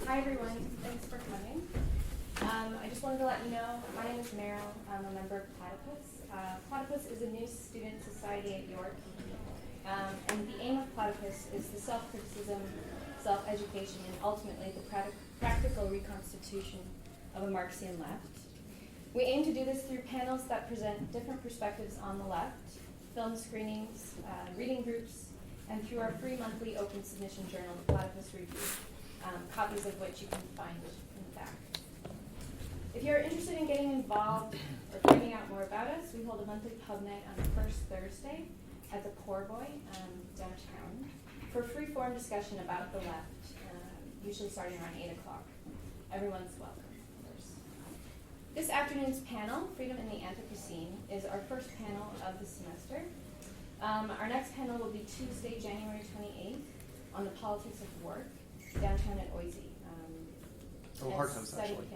Hi everyone, thanks for coming. I just wanted to let you know, my name is Meryl, I'm a member of Platypus. Platypus is a new student society at York, and the aim of Platypus is the self-criticism, self-education, and ultimately the practical reconstitution of a Marxian left. We aim to do this through panels that present different perspectives on the left, film screenings, reading groups, and through our free monthly open submission journal, the Platypus Review, copies of which you can find in the back. If you're interested in getting involved or finding out more about us, we hold a monthly pub night on the first Thursday at the Poor Boy downtown for free-form discussion about the left, usually starting around 8 o'clock. Everyone's welcome, of course. This afternoon's panel, Freedom in the Anthropocene, is our first panel of the semester. Our next panel will be Tuesday, January 28th, on the politics of work, downtown at Oise. Hart House, actually.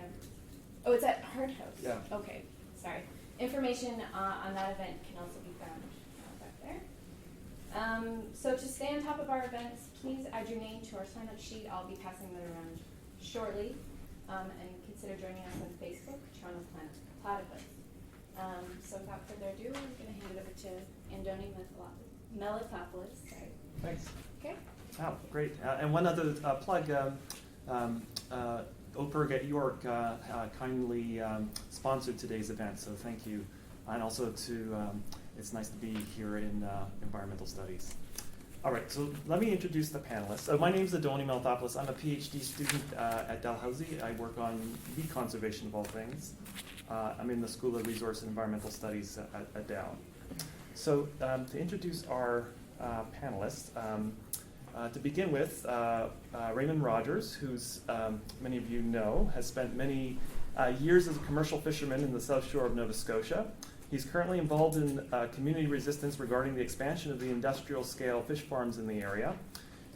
Oh, it's at Hart House? Yeah. Okay, sorry. Information on that event can also be found back there. So to stay on top of our events, please add your name to our sign-up sheet. I'll be passing that around shortly. And consider joining us on Facebook, Toronto Platypus. So without further ado, I'm going to hand it over to Andoni Melitopoulos. Sorry. Thanks. Okay. Oh, great. And one other plug, Oberg at York kindly sponsored today's event, so thank you. And also it's nice to be here in environmental studies. All right, so let me introduce the panelists. My name is Andoni Melitopoulos. I'm a PhD student at Dalhousie. I work on weed conservation of all things. I'm in the School of Resource and Environmental Studies at Dal. So to introduce our panelists, to begin with, Raymond Rogers, who's many of you know, has spent many years as a commercial fisherman in the South Shore of Nova Scotia. He's currently involved in community resistance regarding the expansion of the industrial scale fish farms in the area.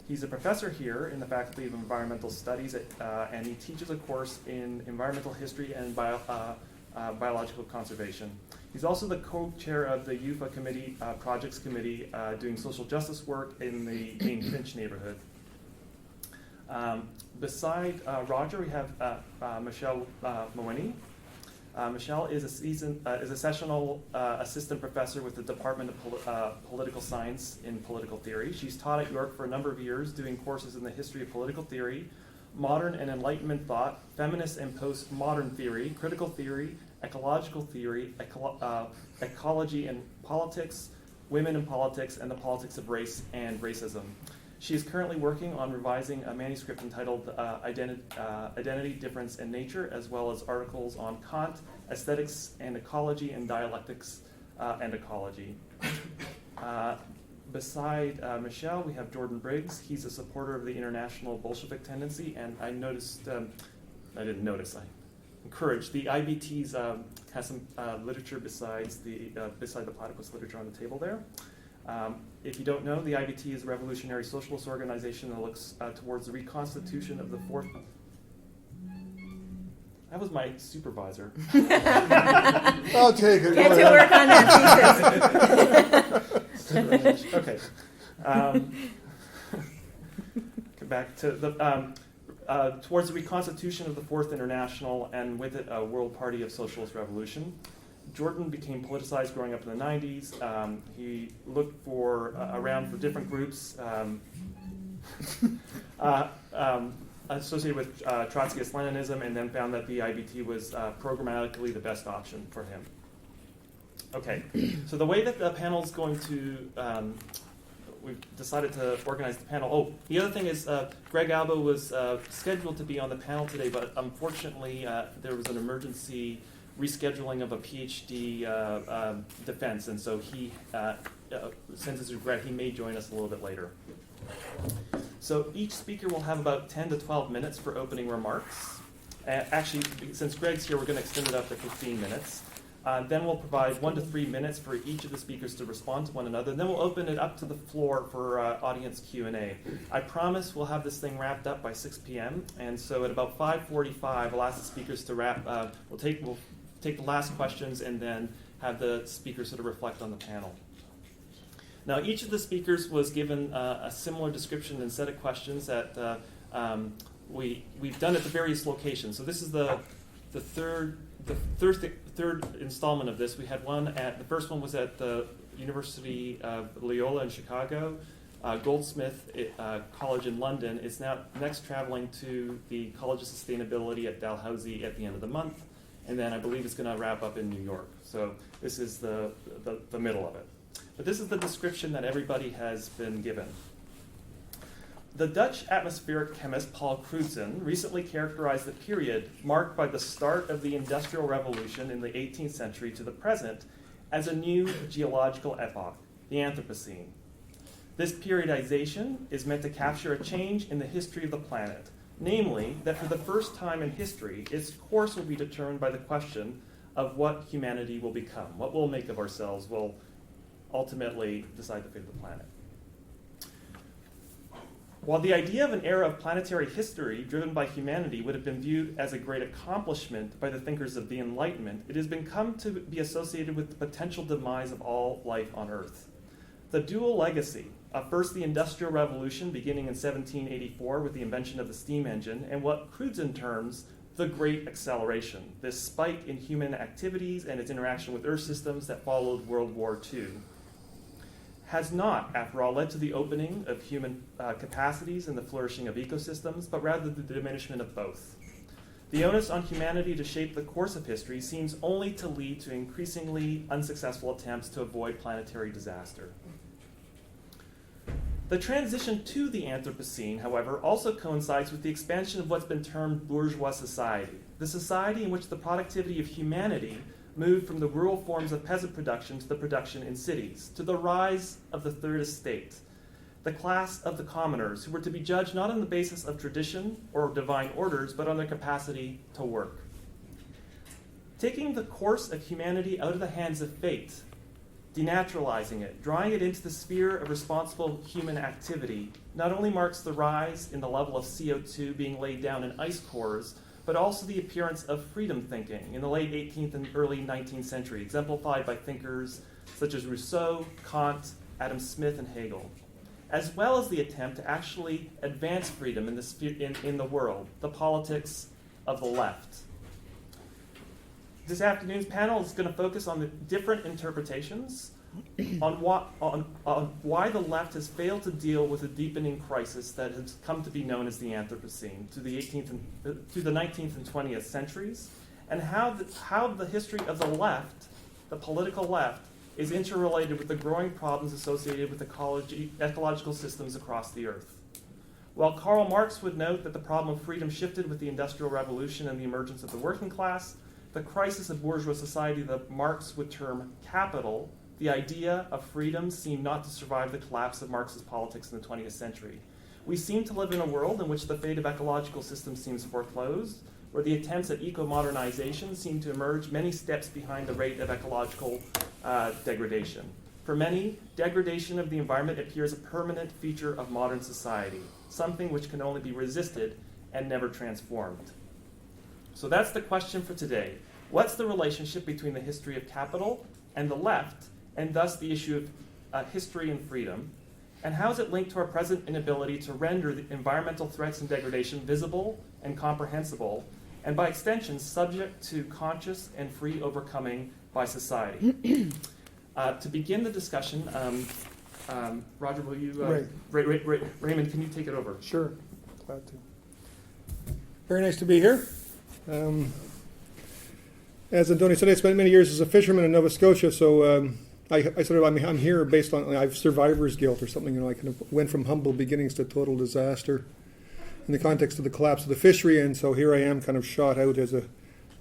He's a professor here in the Faculty of Environmental Studies, and he teaches a course in environmental history and biological conservation. He's also the co-chair of the UFA Committee, Projects Committee, doing social justice work in the main Finch neighborhood. Beside Roger, we have Michelle Mawhinney. Michelle is a sessional assistant professor with the Department of Political Science in Political Theory. She's taught at York for a number of years, doing courses in the history of political theory, modern and Enlightenment thought, feminist and postmodern theory, critical theory, ecological theory, ecology and politics, women in politics, and the politics of race and racism. She is currently working on revising a manuscript entitled Identity, Difference, and Nature, as well as articles on Kant, aesthetics and ecology, and dialectics and ecology. Beside Michelle, we have Jordan Briggs. He's a supporter of the international Bolshevik tendency, and I noticed, I encouraged, the IBTs has some literature beside the platypus literature on the table there. If you don't know, the IBT is a revolutionary socialist organization that looks towards the reconstitution of the fourth. That was my supervisor. I'll take it. Get to work on that thesis. Okay. Come back to the towards the reconstitution of the Fourth International, and with it a world party of socialist revolution. Jordan became politicized growing up in the 90s. He looked around for different groups associated with Trotskyist Leninism, and then found that the IBT was programmatically the best option for him. Okay, so the way that the panel is going to, we've decided to organize the panel. Oh, the other thing is Greg Alba was scheduled to be on the panel today, but unfortunately there was an emergency rescheduling of a PhD defense, and so he sends his regret. He may join us a little bit later. So each speaker will have about 10 to 12 minutes for opening remarks. Actually, since Greg's here, we're going to extend it up to 15 minutes. Then we'll provide 1 to 3 minutes for each of the speakers to respond to one another. Then we'll open it up to the floor for audience Q&A. I promise we'll have this thing wrapped up by 6 p.m. And so at about 5:45, we'll ask the speakers to wrap. We'll take the last questions and then have the speakers sort of reflect on the panel. Now, each of the speakers was given a similar description and set of questions that we've done at the various locations. So this is the third installment of this. We had the first one was at the University of Loyola in Chicago, Goldsmith College in London. It's now next traveling to the College of Sustainability at Dalhousie at the end of the month, and then I believe it's going to wrap up in New York. So this is the middle of it. But this is the description that everybody has been given. The Dutch atmospheric chemist Paul Crutzen recently characterized the period marked by the start of the Industrial Revolution in the 18th century to the present as a new geological epoch, the Anthropocene. This periodization is meant to capture a change in the history of the planet, namely that for the first time in history, its course will be determined by the question of what humanity will become. What we'll make of ourselves will ultimately decide the fate of the planet. While the idea of an era of planetary history driven by humanity would have been viewed as a great accomplishment by the thinkers of the Enlightenment, it has come to be associated with the potential demise of all life on Earth. The dual legacy of first the Industrial Revolution beginning in 1784 with the invention of the steam engine, and what Crutzen terms the Great Acceleration, this spike in human activities and its interaction with Earth systems that followed World War II, has not, after all, led to the opening of human capacities and the flourishing of ecosystems, but rather the diminishment of both. The onus on humanity to shape the course of history seems only to lead to increasingly unsuccessful attempts to avoid planetary disaster. The transition to the Anthropocene, however, also coincides with the expansion of what's been termed Bourgeois Society, the society in which the productivity of humanity moved from the rural forms of peasant production to the production in cities, to the rise of the Third Estate, the class of the commoners, who were to be judged not on the basis of tradition or divine orders, but on their capacity to work. Taking the course of humanity out of the hands of fate, denaturalizing it, drawing it into the sphere of responsible human activity, not only marks the rise in the level of CO2 being laid down in ice cores, but also the appearance of freedom thinking in the late 18th and early 19th century, exemplified by thinkers such as Rousseau, Kant, Adam Smith, and Hegel, as well as the attempt to actually advance freedom in the world, the politics of the left. This afternoon's panel is going to focus on the different interpretations on why the left has failed to deal with a deepening crisis that has come to be known as the Anthropocene to the 19th and 20th centuries, and how the history of the left, the political left, is interrelated with the growing problems associated with ecological systems across the earth. While Karl Marx would note that the problem of freedom shifted with the Industrial Revolution and the emergence of the working class, the crisis of bourgeois society that Marx would term capital, the idea of freedom seemed not to survive the collapse of Marx's politics in the 20th century. We seem to live in a world in which the fate of ecological systems seems foreclosed, where the attempts at eco-modernization seem to emerge many steps behind the rate of ecological degradation. For many, degradation of the environment appears a permanent feature of modern society, something which can only be resisted and never transformed. So that's the question for today. What's the relationship between the history of capital and the left, and thus the issue of history and freedom? And how is it linked to our present inability to render the environmental threats and degradation visible and comprehensible, and by extension, subject to conscious and free overcoming by society? To begin the discussion, Roger, will you... Raymond, can you take it over? Sure, glad to. Very nice to be here. As Antonio said, I spent many years as a fisherman in Nova Scotia, so I'm here based on, I have survivor's guilt or something. I kind of went from humble beginnings to total disaster in the context of the collapse of the fishery, and so here I am kind of shot out as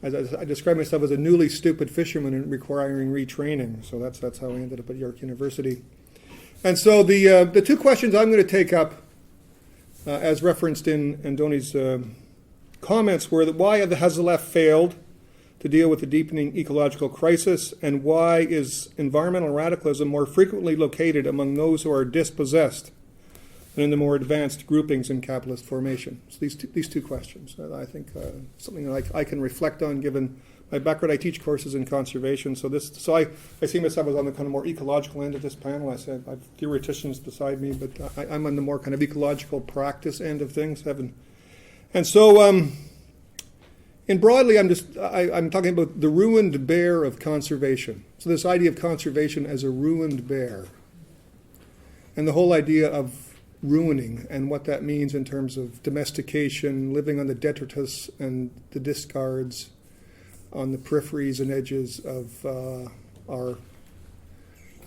I describe myself as a newly stupid fisherman and requiring retraining. So that's how I ended up at York University. And so the two questions I'm going to take up, as referenced in Andoni's comments, were that why has the left failed to deal with the deepening ecological crisis, and why is environmental radicalism more frequently located among those who are dispossessed than in the more advanced groupings in capitalist formation? So these two questions, I think, something that I can reflect on given my background. I teach courses in conservation, so I see myself as on the kind of more ecological end of this panel. I said I have theoreticians beside me, but I'm on the more kind of ecological practice end of things, And so, and broadly, I'm talking about the ruined bear of conservation. So this idea of conservation as a ruined bear, and the whole idea of ruining and what that means in terms of domestication, living on the detritus and the discards, on the peripheries and edges of our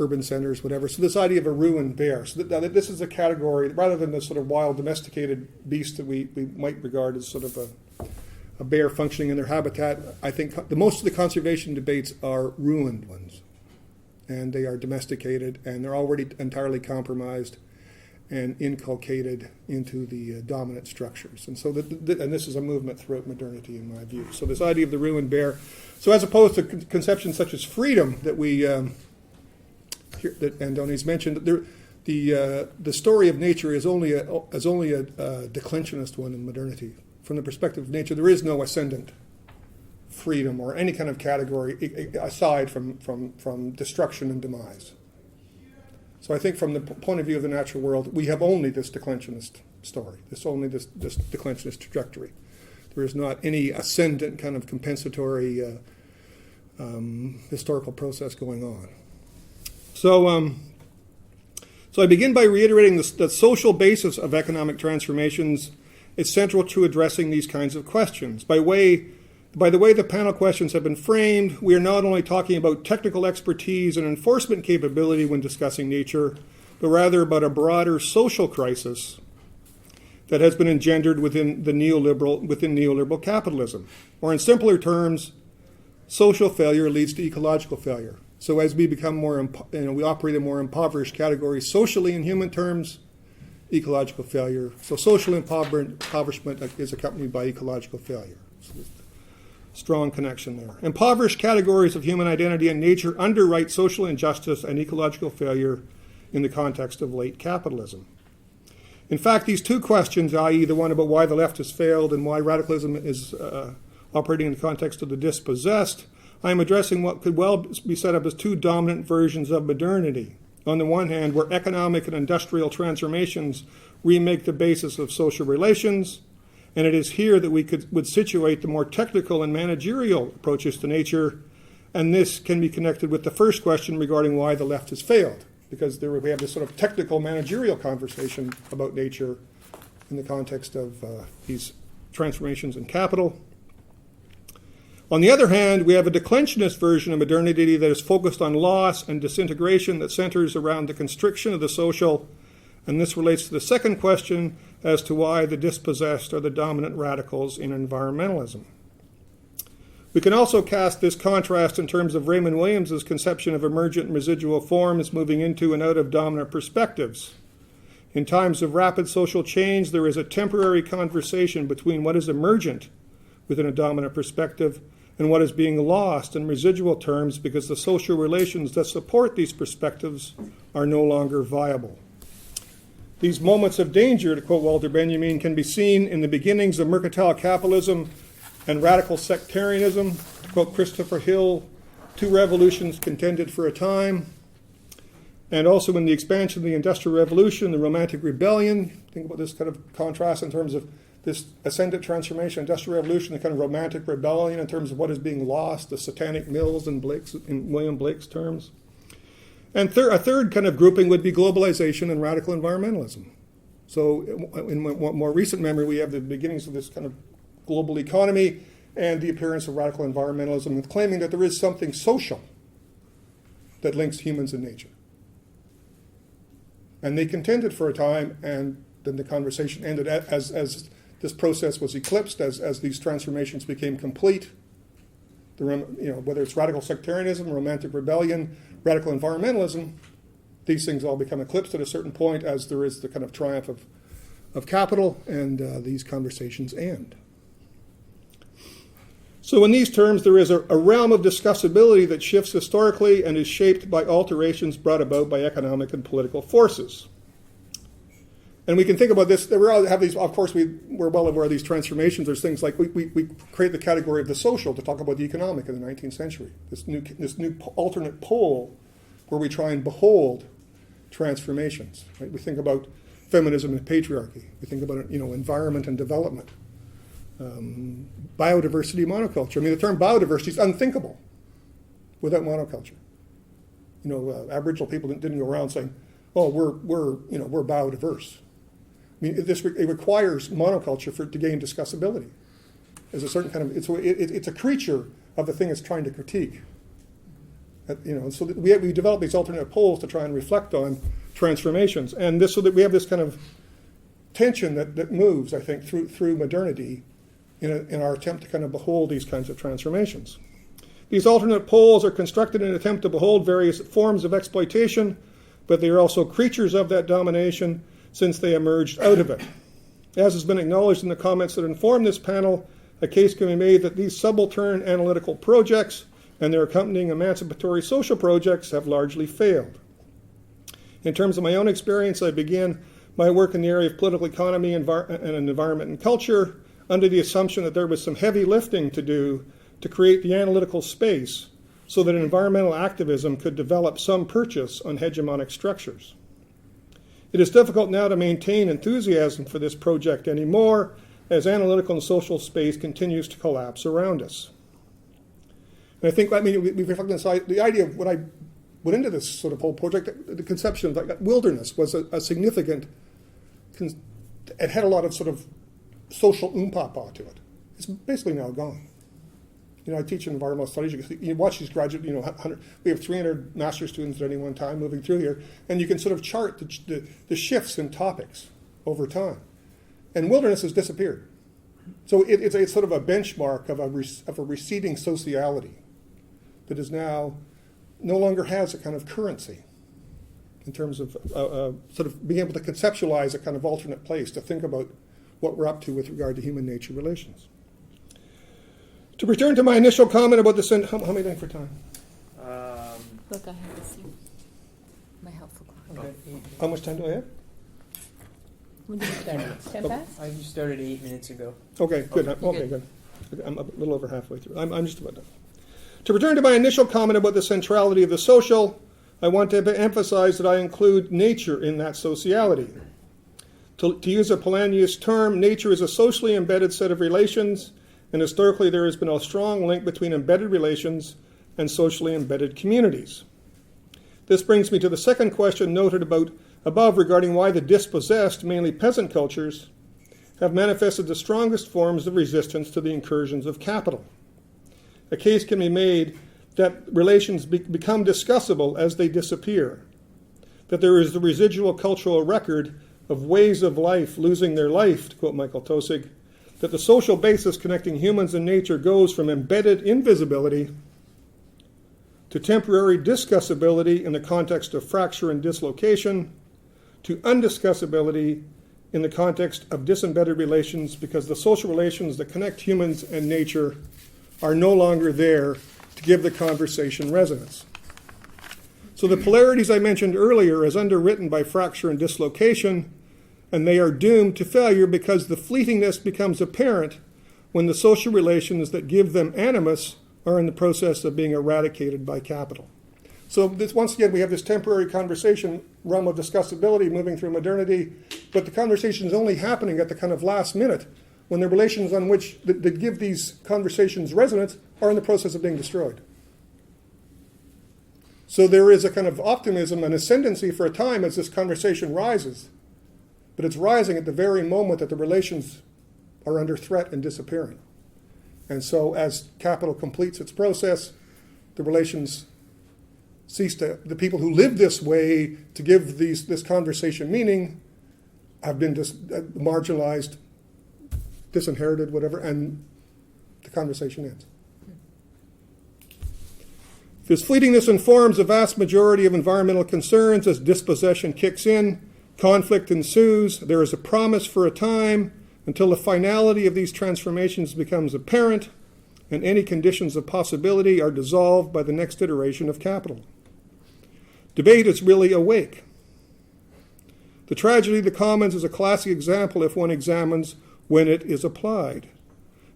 urban centers, whatever. So this idea of a ruined bear. So that this is a category, rather than the sort of wild domesticated beast that we might regard as sort of a bear functioning in their habitat, I think most of the conservation debates are ruined ones. And they are domesticated, and they're already entirely compromised and inculcated into the dominant structures. And so, and this is a movement throughout modernity, in my view. So this idea of the ruined bear. So as opposed to conceptions such as freedom that we, that Andoni's mentioned, the story of nature is only a declensionist one in modernity. From the perspective of nature, there is no ascendant freedom or any kind of category aside from destruction and demise. So I think from the point of view of the natural world, we have only this declensionist story, this declensionist trajectory. There is not any ascendant kind of compensatory historical process going on. So I begin by reiterating the social basis of economic transformations is central to addressing these kinds of questions. By the way the panel questions have been framed, we are not only talking about technical expertise and enforcement capability when discussing nature, but rather about a broader social crisis that has been engendered within neoliberal capitalism. Or in simpler terms, social failure leads to ecological failure. So as we become we operate in more impoverished categories socially in human terms, ecological failure. So social impoverishment is accompanied by ecological failure. So strong connection there. Impoverished categories of human identity and nature underwrite social injustice and ecological failure in the context of late capitalism. In fact, these two questions, i.e. the one about why the left has failed and why radicalism is operating in the context of the dispossessed, I am addressing what could well be set up as two dominant versions of modernity. On the one hand, where economic and industrial transformations remake the basis of social relations, and it is here that we would situate the more technical and managerial approaches to nature, and this can be connected with the first question regarding why the left has failed, because we have this sort of technical managerial conversation about nature in the context of these transformations in capital. On the other hand, we have a declensionist version of modernity that is focused on loss and disintegration that centers around the constriction of the social, and this relates to the second question as to why the dispossessed are the dominant radicals in environmentalism. We can also cast this contrast in terms of Raymond Williams's conception of emergent and residual forms moving into and out of dominant perspectives. In times of rapid social change, there is a temporary conversation between what is emergent within a dominant perspective and what is being lost in residual terms because the social relations that support these perspectives are no longer viable. These moments of danger, to quote Walter Benjamin, can be seen in the beginnings of mercantile capitalism and radical sectarianism. To quote Christopher Hill, two revolutions contended for a time. And also in the expansion of the Industrial Revolution, the Romantic Rebellion. Think about this kind of contrast in terms of this ascendant transformation, Industrial Revolution, the kind of Romantic Rebellion in terms of what is being lost, the satanic mills in William Blake's terms. And a third kind of grouping would be globalization and radical environmentalism. So in more recent memory, we have the beginnings of this kind of global economy and the appearance of radical environmentalism, claiming that there is something social that links humans and nature. And they contended for a time, and then the conversation ended as this process was eclipsed, as these transformations became complete. Whether it's radical sectarianism, romantic rebellion, radical environmentalism, these things all become eclipsed at a certain point as there is the kind of triumph of capital, and these conversations end. So in these terms, there is a realm of discussability that shifts historically and is shaped by alterations brought about by economic and political forces. And we can think about this. We all have these. Of course, we're well aware of these transformations. There's things like we create the category of the social to talk about the economic in the 19th century. This new alternate pole where we try and behold transformations. Right? We think about feminism and patriarchy. We think about environment and development. biodiversity monoculture. I mean, the term biodiversity is unthinkable without monoculture. Aboriginal people didn't go around saying, "Oh, we're biodiverse." I mean, it requires monoculture to gain discussability. As a certain kind of it's a creature of the thing it's trying to critique. So that we develop these alternate poles to try and reflect on transformations, and so that we have this kind of tension that moves, I think, through modernity in our attempt to kind of behold these kinds of transformations. These alternate poles are constructed in an attempt to behold various forms of exploitation, but they are also creatures of that domination since they emerged out of it. As has been acknowledged in the comments that inform this panel, a case can be made that these subaltern analytical projects and their accompanying emancipatory social projects have largely failed. In terms of my own experience, I began my work in the area of political economy and environment and culture under the assumption that there was some heavy lifting to do to create the analytical space so that environmental activism could develop some purchase on hegemonic structures. It is difficult now to maintain enthusiasm for this project anymore as analytical and social space continues to collapse around us. And I think, we've reflected on the idea of when I went into this sort of whole project, the conception of wilderness was a significant, it had a lot of sort of social oompah to it. It's basically now gone. I teach in environmental studies. You watch these graduate, we have 300 master's students at any one time moving through here, and you can sort of chart the shifts in topics over time. And wilderness has disappeared. So it's sort of a benchmark of a receding sociality that is now no longer has a kind of currency in terms of sort of being able to conceptualize a kind of alternate place to think about what we're up to with regard to human-nature relations. To return to my initial comment about the how many things for time? Look, I have to see my helpful clock. Okay. How much time do I have? When did you start? 10 past? I just started 8 minutes ago. Okay, good. Okay, Okay, good. good. I'm a little over halfway through. I'm just about done. To return to my initial comment about the centrality of the social, I want to emphasize that I include nature in that sociality. To use a Polanyi's term, nature is a socially embedded set of relations, and historically there has been a strong link between embedded relations and socially embedded communities. This brings me to the second question noted above regarding why the dispossessed, mainly peasant cultures, have manifested the strongest forms of resistance to the incursions of capital. A case can be made that relations become discussable as they disappear, that there is the residual cultural record of ways of life losing their life, to quote Michael Taussig, that the social basis connecting humans and nature goes from embedded invisibility to temporary discussability in the context of fracture and dislocation, to undiscussability in the context of disembedded relations, because the social relations that connect humans and nature are no longer there to give the conversation resonance. So the polarities I mentioned earlier as underwritten by fracture and dislocation, and they are doomed to failure because the fleetingness becomes apparent when the social relations that give them animus are in the process of being eradicated by capital. So once again, we have this temporary conversation realm of discussability moving through modernity, but the conversation is only happening at the kind of last minute when the relations on which that give these conversations resonance are in the process of being destroyed. So there is a kind of optimism and ascendancy for a time as this conversation rises, but it's rising at the very moment that the relations are under threat and disappearing. And so as capital completes its process, the relations cease to, the people who live this way to give this conversation meaning have been marginalized, disinherited, whatever, and the conversation ends. This fleetingness informs the vast majority of environmental concerns as dispossession kicks in, conflict ensues, there is a promise for a time until the finality of these transformations becomes apparent and any conditions of possibility are dissolved by the next iteration of capital. Debate is really awake. The tragedy of the commons is a classic example if one examines when it is applied.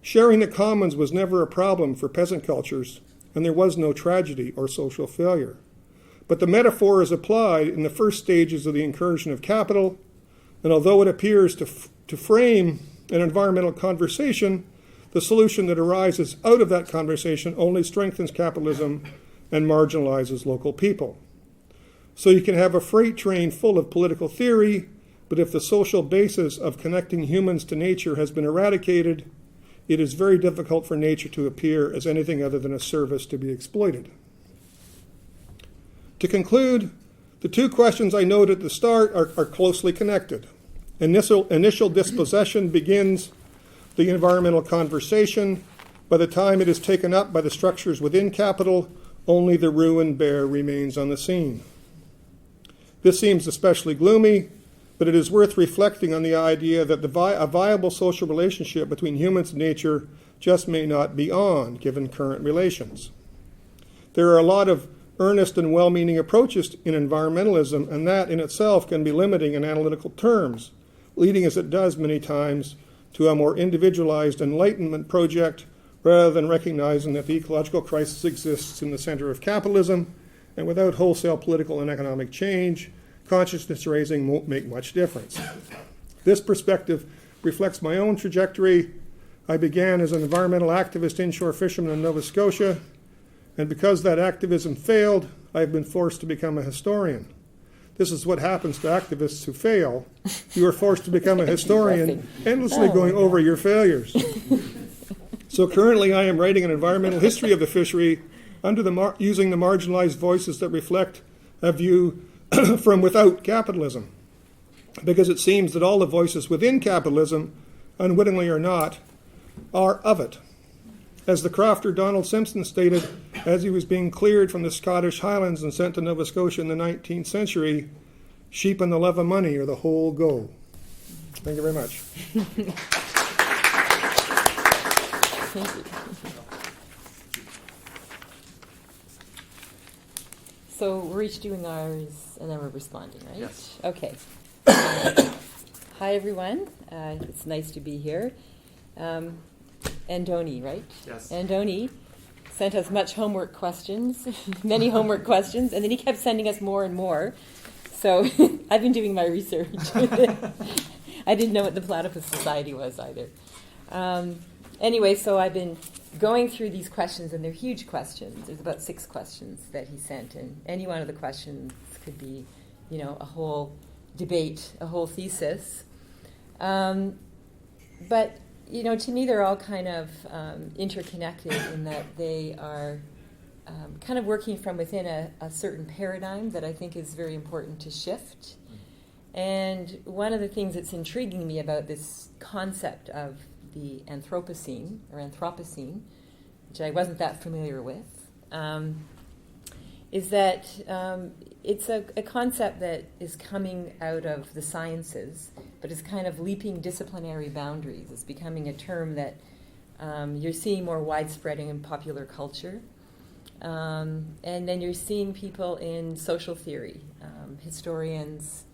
Sharing the commons was never a problem for peasant cultures, and there was no tragedy or social failure. But the metaphor is applied in the first stages of the incursion of capital, and although it appears to frame an environmental conversation, the solution that arises out of that conversation only strengthens capitalism and marginalizes local people. So you can have a freight train full of political theory, but if the social basis of connecting humans to nature has been eradicated, it is very difficult for nature to appear as anything other than a service to be exploited. To conclude, the two questions I noted at the start are closely connected. Initial dispossession begins the environmental conversation. By the time it is taken up by the structures within capital, only the ruined bear remains on the scene. This seems especially gloomy, but it is worth reflecting on the idea that a viable social relationship between humans and nature just may not be on, given current relations. There are a lot of earnest and well-meaning approaches in environmentalism, and that in itself can be limiting in analytical terms, leading as it does many times to a more individualized Enlightenment project rather than recognizing that the ecological crisis exists in the center of capitalism, and without wholesale political and economic change, consciousness raising won't make much difference. This perspective reflects my own trajectory. I began as an environmental activist inshore fisherman in Nova Scotia, and because that activism failed, I've been forced to become a historian. This is what happens to activists who fail. You are forced to become a historian, endlessly going over your failures. So currently I am writing an environmental history of the fishery using the marginalized voices that reflect a view from without capitalism, because it seems that all the voices within capitalism, unwittingly or not, are of it. As the crafter Donald Simpson stated, as he was being cleared from the Scottish Highlands and sent to Nova Scotia in the 19th century, sheep and the love of money are the whole go. Thank you very much. Thank you. So we're each doing ours, and then we're responding, right? Yes. Okay. Hi, everyone. It's nice to be here. Andoni, right? Yes. Andoni sent us much homework questions, many homework questions, and then he kept sending us more and more. So I've been doing my research. I didn't know what the Platypus Society was either. Anyway, so I've been going through these questions, and they're huge questions. There's about 6 questions that he sent, and any one of the questions could be, a whole debate, a whole thesis. But to me, they're all kind of interconnected in that they are kind of working from within a certain paradigm that I think is very important to shift. And one of the things that's intriguing me about this concept of the Anthropocene, which I wasn't that familiar with, is that it's a concept that is coming out of the sciences, but is kind of leaping disciplinary boundaries. It's becoming a term that you're seeing more widespread in popular culture. And then you're seeing people in social theory, historians,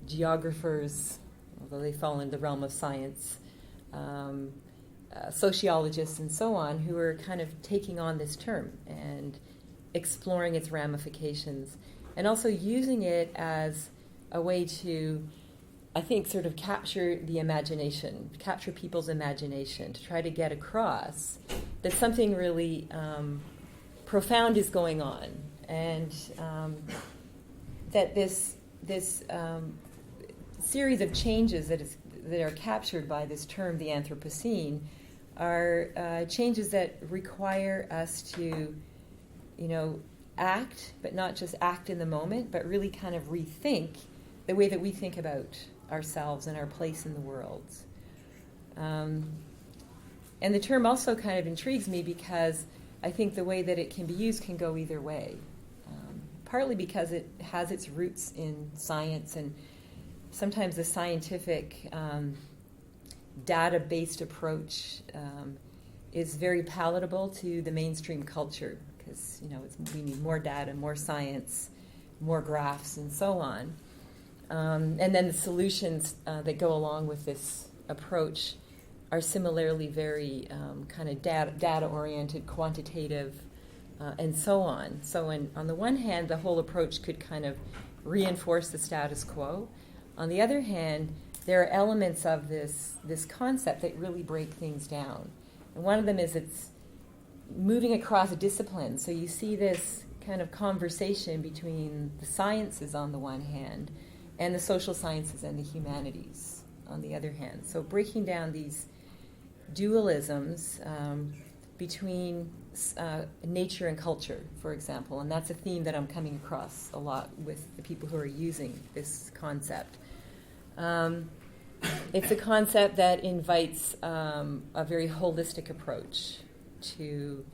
geographers, although they fall in the realm of science, sociologists and so on, who are kind of taking on this term and exploring its ramifications, and also using it as a way to, I think, sort of capture the imagination, capture people's imagination, to try to get across that something really profound is going on, and that this series of changes that are captured by this term, the Anthropocene, are changes that require us to, act, but not just act in the moment, but really kind of rethink the way that we think about ourselves and our place in the world. And the term also kind of intrigues me because I think the way that it can be used can go either way. Partly because it has its roots in science, and sometimes the scientific data-based approach is very palatable to the mainstream culture, because we need more data, more science, more graphs, and so on. And then the solutions that go along with this approach are similarly very kind of data-oriented, quantitative, and so on. So on the one hand, the whole approach could kind of reinforce the status quo. On the other hand, there are elements of this concept that really break things down. And one of them is it's moving across a discipline. So you see this kind of conversation between the sciences on the one hand and the social sciences and the humanities on the other hand. So breaking down these dualisms between nature and culture, for example, and that's a theme that I'm coming across a lot with the people who are using this concept. It's a concept that invites a very holistic approach to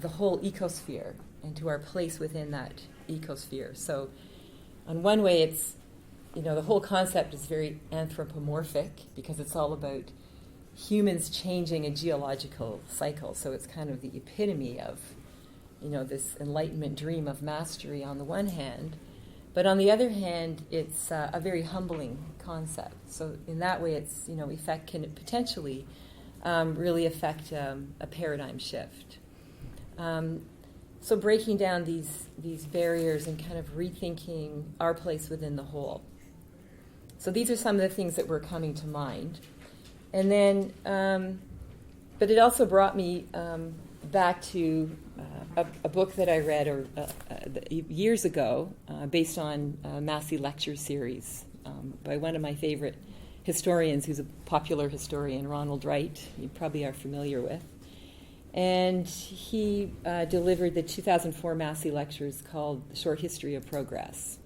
the whole ecosphere and to our place within that ecosphere. So on one way, it's, the whole concept is very anthropomorphic because it's all about humans changing a geological cycle. So it's kind of the epitome of, this Enlightenment dream of mastery on the one hand. But on the other hand, it's a very humbling concept. So in that way, it's, can potentially really affect a paradigm shift. So breaking down these barriers and kind of rethinking our place within the whole. So these are some of the things that were coming to mind. And then, but it also brought me back to a book that I read years ago based on a Massey lecture series by one of my favorite historians who's a popular historian, Ronald Wright, you probably are familiar with. And he delivered the 2004 Massey lectures called The Short History of Progress.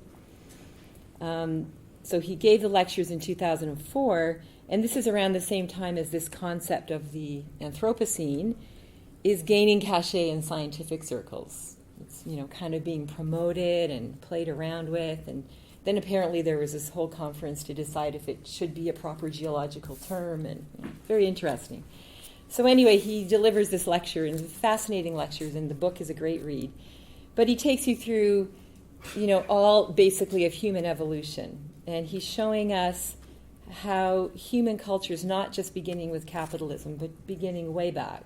So he gave the lectures in 2004, and this is around the same time as this concept of the Anthropocene is gaining cachet in scientific circles. It's, kind of being promoted and played around with, and then apparently there was this whole conference to decide if it should be a proper geological term, and very interesting. So anyway, he delivers this lecture, and fascinating lectures, and the book is a great read. But he takes you through, all basically of human evolution, and he's showing us how human culture is not just beginning with capitalism, but beginning way back.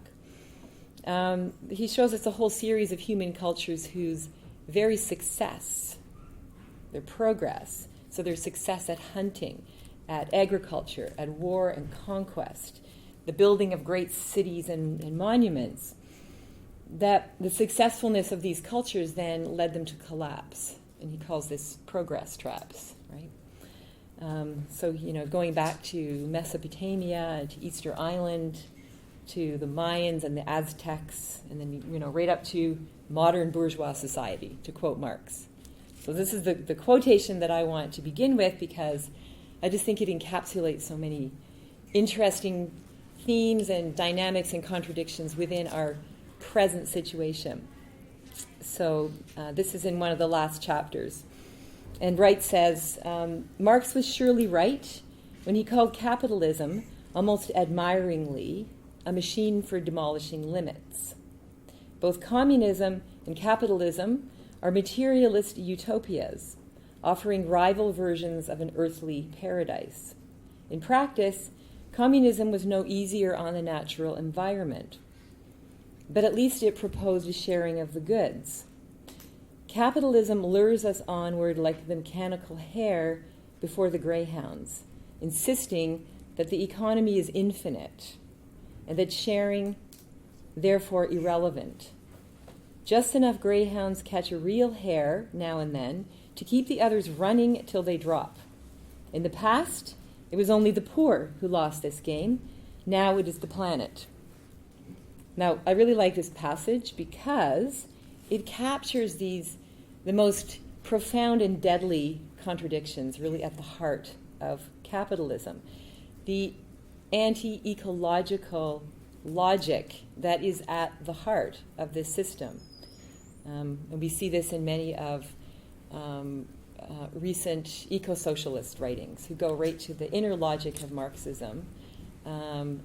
He shows us a whole series of human cultures whose very success, their progress, so their success at hunting, at agriculture, at war and conquest, the building of great cities and monuments, that the successfulness of these cultures then led them to collapse. And he calls this progress traps, right? So, going back to Mesopotamia, to Easter Island, to the Mayans and the Aztecs, and then, right up to modern bourgeois society, to quote Marx. So this is the quotation that I want to begin with because I just think it encapsulates so many interesting themes and dynamics and contradictions within our present situation. So this is in one of the last chapters. And Wright says, Marx was surely right when he called capitalism, almost admiringly, a machine for demolishing limits. Both communism and capitalism are materialist utopias, offering rival versions of an earthly paradise. In practice, communism was no easier on the natural environment, but at least it proposed a sharing of the goods. Capitalism lures us onward like the mechanical hare before the greyhounds, insisting that the economy is infinite and that sharing, therefore, irrelevant. Just enough greyhounds catch a real hare now and then to keep the others running till they drop. In the past, it was only the poor who lost this game. Now it is the planet. Now, I really like this passage because it captures the most profound and deadly contradictions really at the heart of capitalism. The anti-ecological logic that is at the heart of this system. And we see this in many of recent eco-socialist writings who go right to the inner logic of Marxism,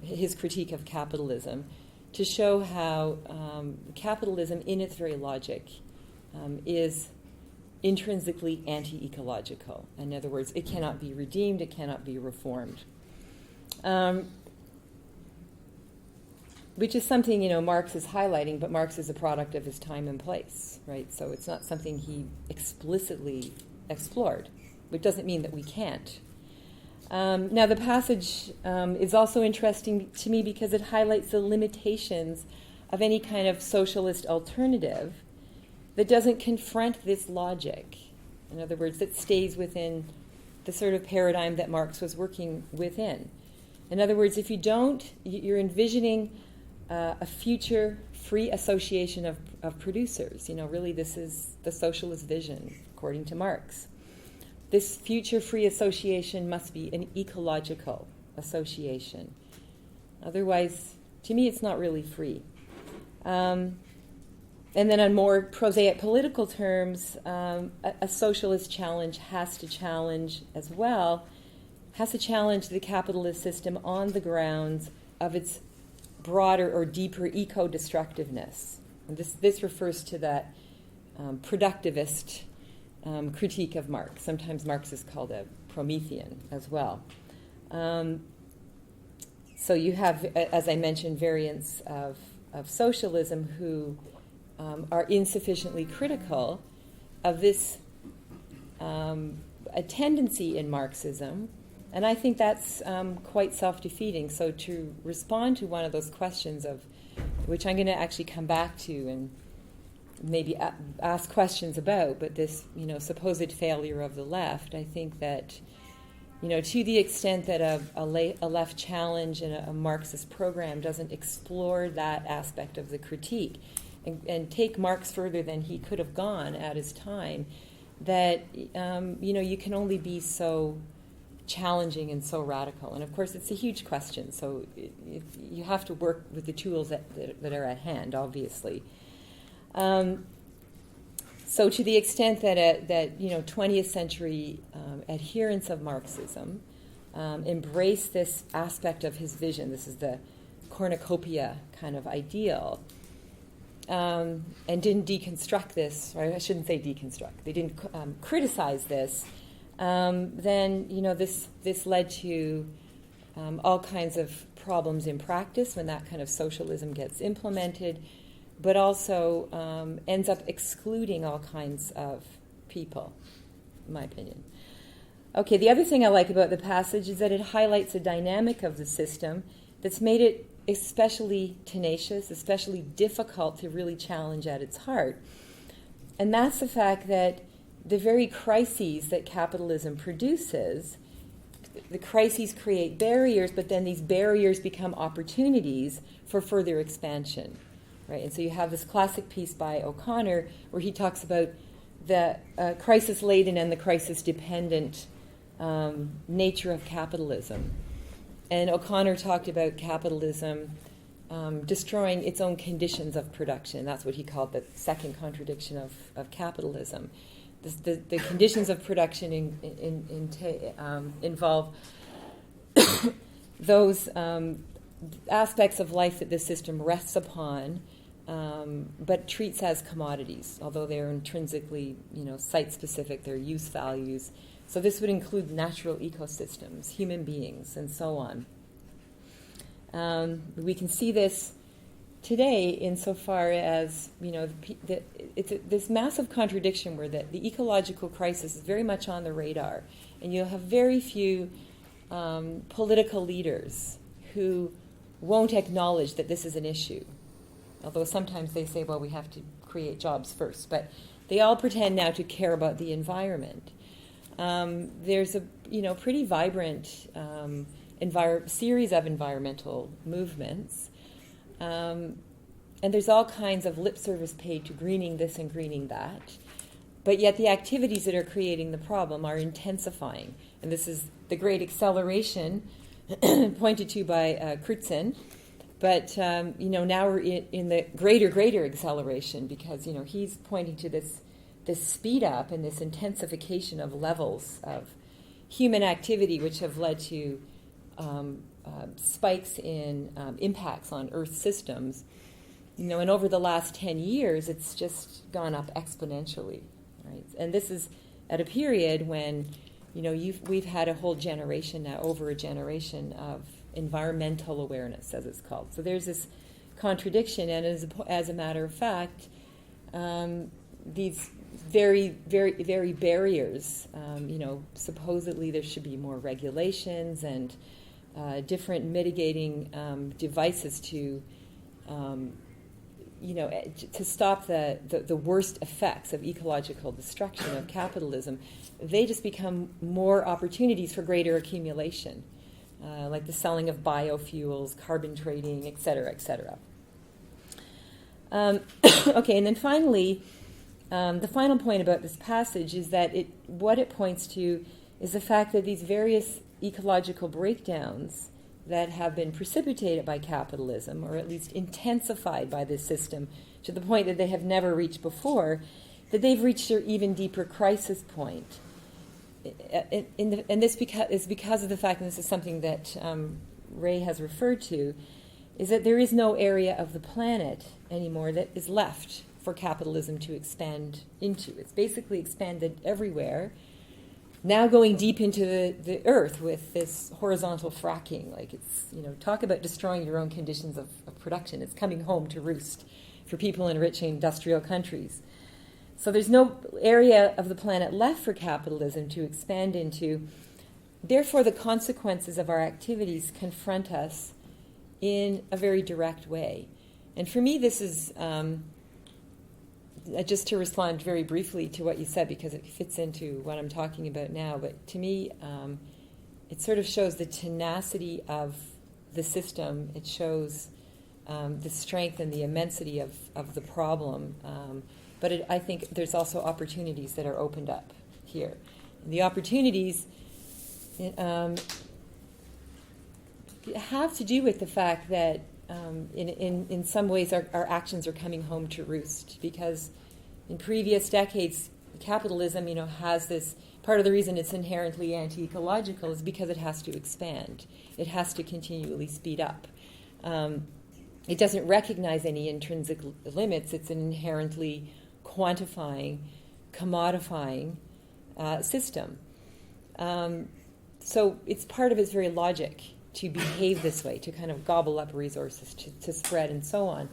his critique of capitalism, to show how capitalism in its very logic is intrinsically anti-ecological. In other words, it cannot be redeemed, it cannot be reformed. Which is something, Marx is highlighting, but Marx is a product of his time and place, right? So it's not something he explicitly explored, which doesn't mean that we can't. Now, the passage is also interesting to me because it highlights the limitations of any kind of socialist alternative that doesn't confront this logic. In other words, that stays within the sort of paradigm that Marx was working within. In other words, if you don't, you're envisioning a future free association of producers. Really, this is the socialist vision, according to Marx. This future free association must be an ecological association. Otherwise, to me, it's not really free. And then on more prosaic political terms, a socialist challenge has to challenge as well, has to challenge the capitalist system on the grounds of its broader or deeper eco-destructiveness. And this refers to that productivist critique of Marx. Sometimes Marx is called a Promethean as well. So you have, as I mentioned, variants of socialism who are insufficiently critical of this a tendency in Marxism, and I think that's quite self-defeating. So to respond to one of those questions of which I'm going to actually come back to and maybe ask questions about, but this supposed failure of the left, I think that to the extent that a left challenge in a Marxist program doesn't explore that aspect of the critique and take Marx further than he could have gone at his time, that you can only be so challenging and so radical. And of course, it's a huge question, so you have to work with the tools that are at hand, obviously. So to the extent that 20th century adherents of Marxism embrace this aspect of his vision, this is the cornucopia kind of ideal, and didn't deconstruct this, or I shouldn't say deconstruct, they didn't criticize this, then this led to all kinds of problems in practice when that kind of socialism gets implemented, but also ends up excluding all kinds of people, in my opinion. Okay, the other thing I like about the passage is that it highlights a dynamic of the system that's made it especially tenacious, especially difficult to really challenge at its heart. And that's the fact that the very crises that capitalism produces, the crises create barriers, but then these barriers become opportunities for further expansion. Right? And so you have this classic piece by O'Connor where he talks about the crisis-laden and the crisis-dependent nature of capitalism. And O'Connor talked about capitalism destroying its own conditions of production. That's what he called the second contradiction of capitalism. The conditions of production involve those aspects of life that the system rests upon, but treats as commodities, although they're intrinsically, site-specific, their use values. So this would include natural ecosystems, human beings, and so on. We can see this today insofar as, it's this massive contradiction where the ecological crisis is very much on the radar, and you'll have very few political leaders who won't acknowledge that this is an issue. Although sometimes they say, well, we have to create jobs first. But they all pretend now to care about the environment. There's a pretty vibrant series of environmental movements. And there's all kinds of lip service paid to greening this and greening that. But yet the activities that are creating the problem are intensifying. And this is the great acceleration pointed to by Crutzen. But, now we're in the greater acceleration because, he's pointing to this speed up and this intensification of levels of human activity which have led to spikes in impacts on Earth systems. And over the last 10 years, it's just gone up exponentially, right? And this is at a period when, we've had a whole generation now, over a generation of environmental awareness, as it's called. So there's this contradiction, and as a matter of fact, these very, very, very barriers. Supposedly there should be more regulations and different mitigating devices to stop the worst effects of ecological destruction of capitalism. They just become more opportunities for greater accumulation, like the selling of biofuels, carbon trading, et cetera, et cetera. Okay, and then finally, the final point about this passage is that what it points to is the fact that these various ecological breakdowns that have been precipitated by capitalism, or at least intensified by this system to the point that they have never reached before, that they've reached their even deeper crisis point. And this is because of the fact, and this is something that Ray has referred to, is that there is no area of the planet anymore that is left for capitalism to expand into. It's basically expanded everywhere, now going deep into the earth with this horizontal fracking. Like, it's, talk about destroying your own conditions of production. It's coming home to roost for people in rich industrial countries. So there's no area of the planet left for capitalism to expand into. Therefore, the consequences of our activities confront us in a very direct way. And for me, this is, just to respond very briefly to what you said, because it fits into what I'm talking about now, but to me, it sort of shows the tenacity of the system. It shows the strength and the immensity of the problem. But I think there's also opportunities that are opened up here. And the opportunities have to do with the fact that in some ways our actions are coming home to roost, because in previous decades capitalism has this, part of the reason it's inherently anti-ecological is because it has to expand. It has to continually speed up. It doesn't recognize any intrinsic limits. It's an inherently quantifying, commodifying system. So it's part of its very logic to behave this way, to kind of gobble up resources, to spread and so on.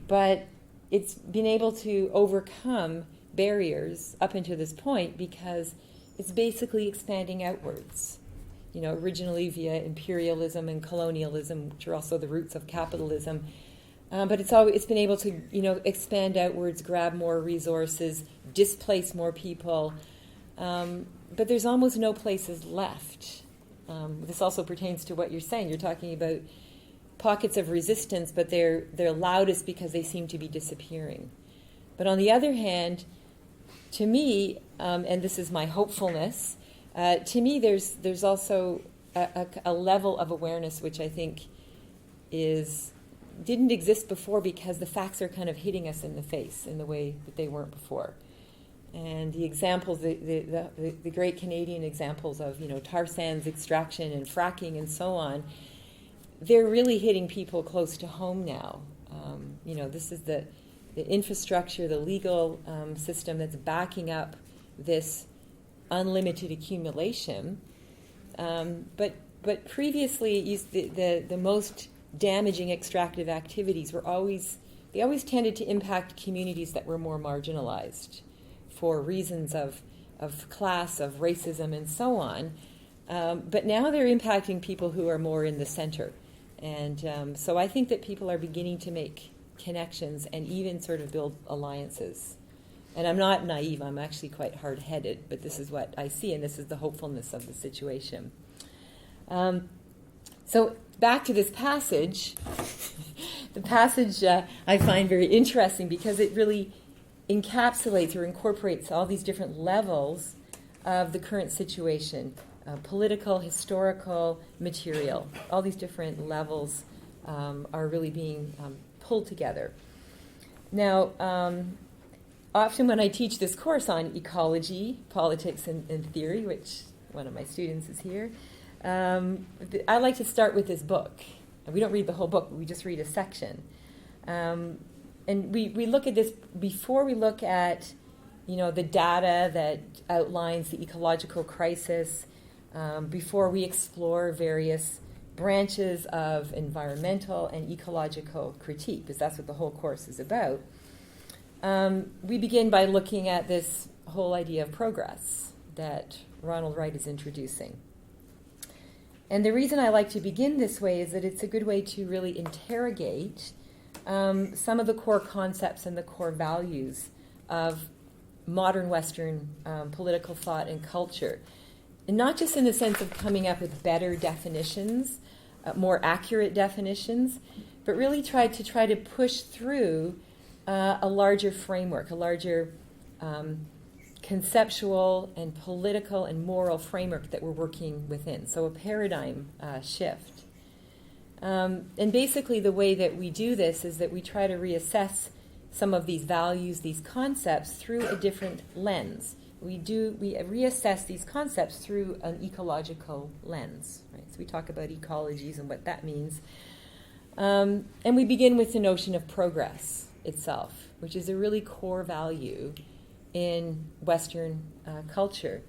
But it's been able to overcome barriers up until this point because it's basically expanding outwards. Originally via imperialism and colonialism, which are also the roots of capitalism. But it's been able to, expand outwards, grab more resources, displace more people. But there's almost no places left. This also pertains to what you're saying. You're talking about pockets of resistance, but they're loudest because they seem to be disappearing. But on the other hand, to me, and this is my hopefulness, to me there's also a level of awareness which I think didn't exist before, because the facts are kind of hitting us in the face in the way that they weren't before. And the examples, the great Canadian examples of tar sands extraction and fracking and so on, they're really hitting people close to home now. This is the infrastructure, the legal system that's backing up this unlimited accumulation. But previously, the most damaging extractive activities always tended to impact communities that were more marginalized for reasons of class, of racism, and so on. But now they're impacting people who are more in the center. And so I think that people are beginning to make connections and even sort of build alliances. And I'm not naive, I'm actually quite hard-headed, but this is what I see, and this is the hopefulness of the situation. So back to this passage. The passage I find very interesting because it really encapsulates or incorporates all these different levels of the current situation, political, historical, material. All these different levels are really being pulled together. Now, often when I teach this course on ecology, politics, and theory, which one of my students is here, I like to start with this book. We don't read the whole book, we just read a section. And we look at this before we look at, the data that outlines the ecological crisis, before we explore various branches of environmental and ecological critique, because that's what the whole course is about. we begin by looking at this whole idea of progress that Ronald Wright is introducing. And the reason I like to begin this way is that it's a good way to really interrogate some of the core concepts and the core values of modern Western political thought and culture. And not just in the sense of coming up with better definitions, more accurate definitions, but really try to push through a larger framework, a larger conceptual and political and moral framework that we're working within. So a paradigm shift. And basically the way that we do this is that we try to reassess some of these values, these concepts, through a different lens. We reassess these concepts through an ecological lens. Right? So we talk about ecologies and what that means. And we begin with the notion of progress itself, which is a really core value in Western culture.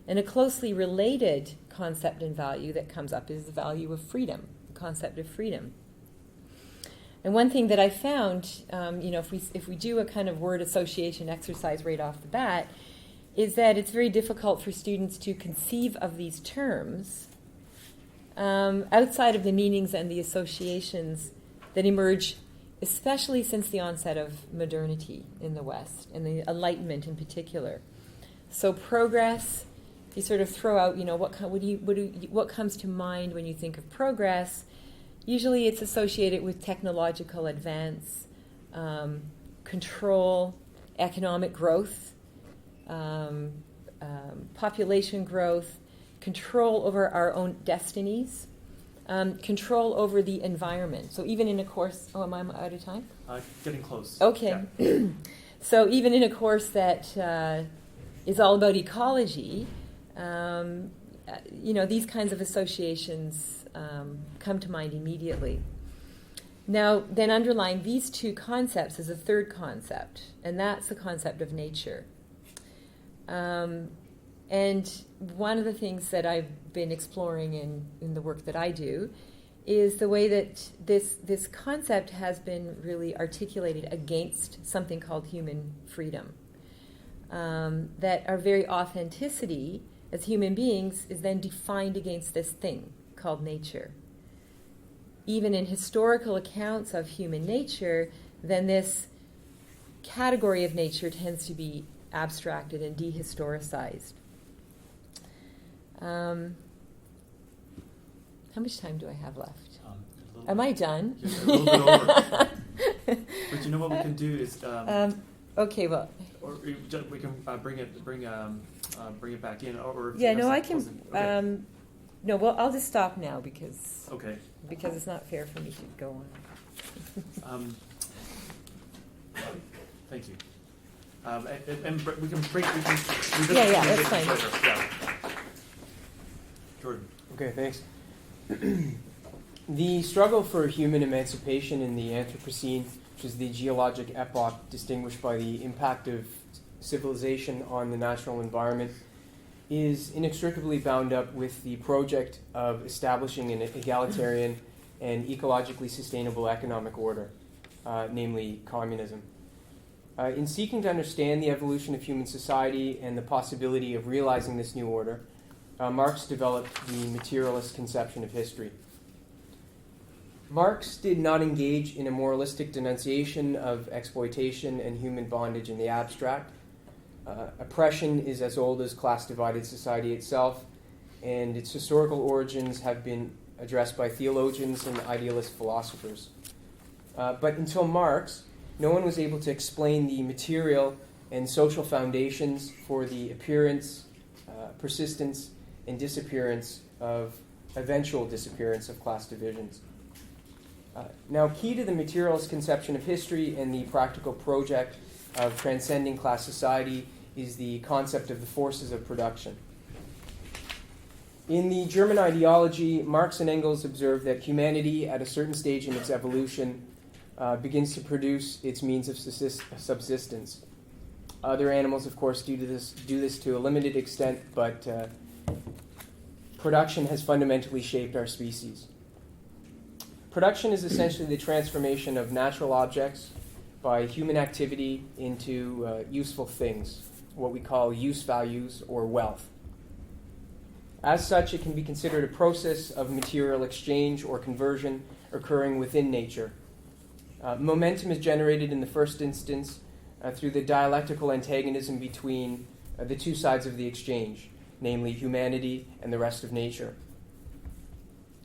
And a closely related concept and value that comes up is the value of freedom, the concept of freedom. And one thing that I found, if we do a kind of word association exercise right off the bat, is that it's very difficult for students to conceive of these terms outside of the meanings and the associations that emerge, especially since the onset of modernity in the West, and the Enlightenment in particular. So progress, you sort of throw out, what comes to mind when you think of progress? Usually it's associated with technological advance, control, economic growth, population growth, control over our own destinies, control over the environment. So even in a course, am I out of time? Getting close. Okay. Yeah. So even in a course that is all about ecology, these kinds of associations come to mind immediately. Now, then underlying these two concepts is a third concept, and that's the concept of nature. And one of the things that I've been exploring in the work that I do is the way that this concept has been really articulated against something called human freedom. That our very authenticity as human beings is then defined against this thing called nature. Even in historical accounts of human nature, then this category of nature tends to be abstracted and dehistoricized. How much time do I have left? Am I done? Just a little bit over. But you know what we can do is. Okay, well. Or we can bring it back in, or. Yeah, no, I can. Okay. No, well, I'll just stop now because. Okay. Because it's not fair for me to go on. Thank you. And we can break. Yeah, that's fine. Yeah. Jordan. Okay, thanks. The struggle for human emancipation in the Anthropocene, which is the geologic epoch distinguished by the impact of civilization on the natural environment, is inextricably bound up with the project of establishing an egalitarian and ecologically sustainable economic order, namely communism. In seeking to understand the evolution of human society and the possibility of realizing this new order, Marx developed the materialist conception of history. Marx did not engage in a moralistic denunciation of exploitation and human bondage in the abstract. Oppression is as old as class-divided society itself, and its historical origins have been addressed by theologians and idealist philosophers. But until Marx, no one was able to explain the material and social foundations for the appearance, persistence, and eventual disappearance of class divisions. Now, key to the materialist conception of history and the practical project of transcending class society is the concept of the forces of production. In the German ideology, Marx and Engels observed that humanity, at a certain stage in its evolution, begins to produce its means of subsistence. Other animals, of course, do this to a limited extent, but production has fundamentally shaped our species. Production is essentially the transformation of natural objects, by human activity into useful things, what we call use values or wealth. As such, it can be considered a process of material exchange or conversion occurring within nature. Momentum is generated in the first instance through the dialectical antagonism between the two sides of the exchange, namely humanity and the rest of nature.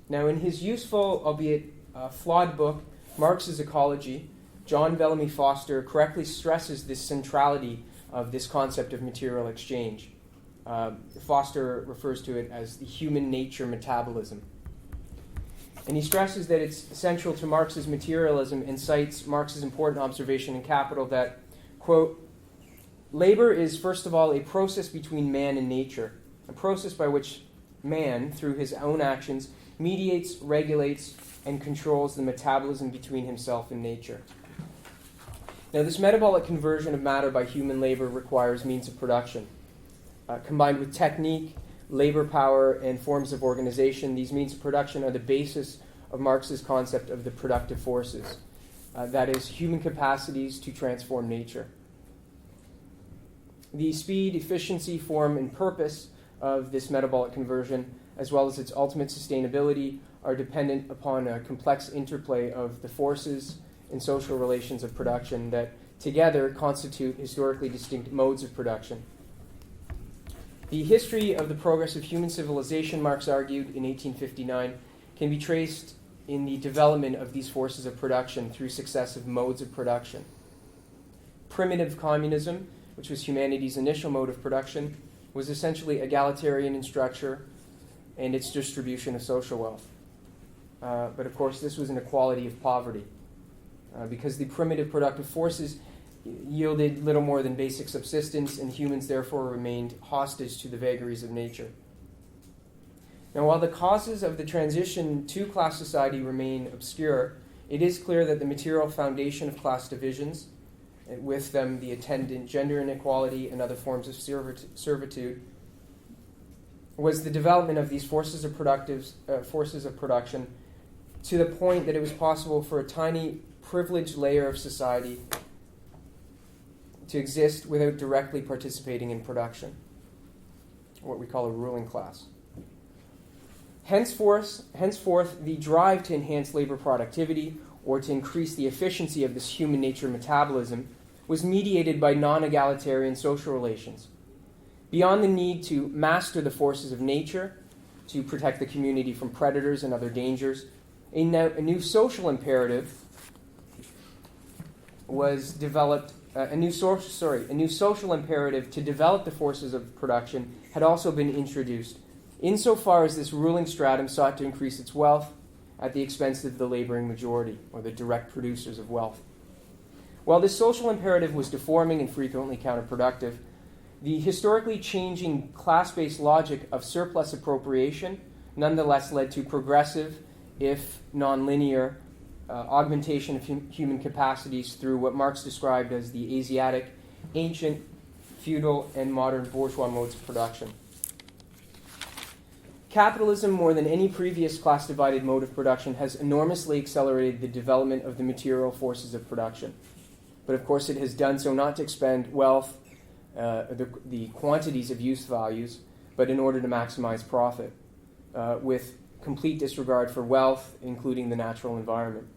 Now, in his useful, albeit flawed book, Marx's Ecology, John Bellamy Foster correctly stresses this centrality of this concept of material exchange. Foster refers to it as the human nature metabolism. And he stresses that it's central to Marx's materialism and cites Marx's important observation in Capital that, quote, labor is, first of all, a process between man and nature, a process by which man, through his own actions, mediates, regulates, and controls the metabolism between himself and nature. Now, this metabolic conversion of matter by human labor requires means of production. Combined with technique, labor power, and forms of organization, these means of production are the basis of Marx's concept of the productive forces, that is, human capacities to transform nature. The speed, efficiency, form, and purpose of this metabolic conversion, as well as its ultimate sustainability, are dependent upon a complex interplay of the forces and social relations of production that together constitute historically distinct modes of production. The history of the progress of human civilization, Marx argued in 1859, can be traced in the development of these forces of production through successive modes of production. Primitive communism, which was humanity's initial mode of production, was essentially egalitarian in structure and its distribution of social wealth. But of course, this was an equality of poverty, because the primitive productive forces yielded little more than basic subsistence, and humans therefore remained hostage to the vagaries of nature. Now, while the causes of the transition to class society remain obscure, it is clear that the material foundation of class divisions, and with them the attendant gender inequality and other forms of servitude, was the development of these forces of production to the point that it was possible for a tiny privileged layer of society to exist without directly participating in production, what we call a ruling class. Henceforth, the drive to enhance labor productivity or to increase the efficiency of this human nature metabolism was mediated by non-egalitarian social relations. Beyond the need to master the forces of nature, to protect the community from predators and other dangers, a new social imperative was developed. A new social imperative to develop the forces of production had also been introduced, insofar as this ruling stratum sought to increase its wealth at the expense of the laboring majority, or the direct producers of wealth. While this social imperative was deforming and frequently counterproductive, the historically changing class-based logic of surplus appropriation nonetheless led to progressive, if nonlinear, augmentation of human capacities through what Marx described as the Asiatic, ancient, feudal, and modern bourgeois modes of production. Capitalism, more than any previous class-divided mode of production, has enormously accelerated the development of the material forces of production. But of course it has done so not to expend wealth, the quantities of use values, but in order to maximize profit, with complete disregard for wealth, including the natural environment.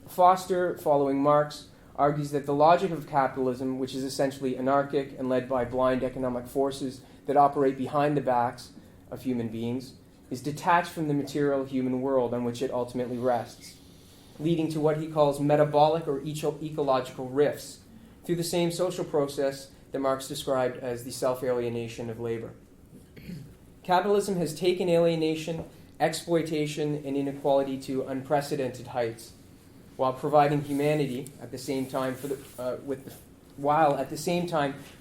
Foster, following Marx, argues that the logic of capitalism, which is essentially anarchic and led by blind economic forces that operate behind the backs of human beings, is detached from the material human world on which it ultimately rests, leading to what he calls metabolic or ecological rifts through the same social process that Marx described as the self-alienation of labor. Capitalism has taken alienation, exploitation, and inequality to unprecedented heights, while providing humanity at the same time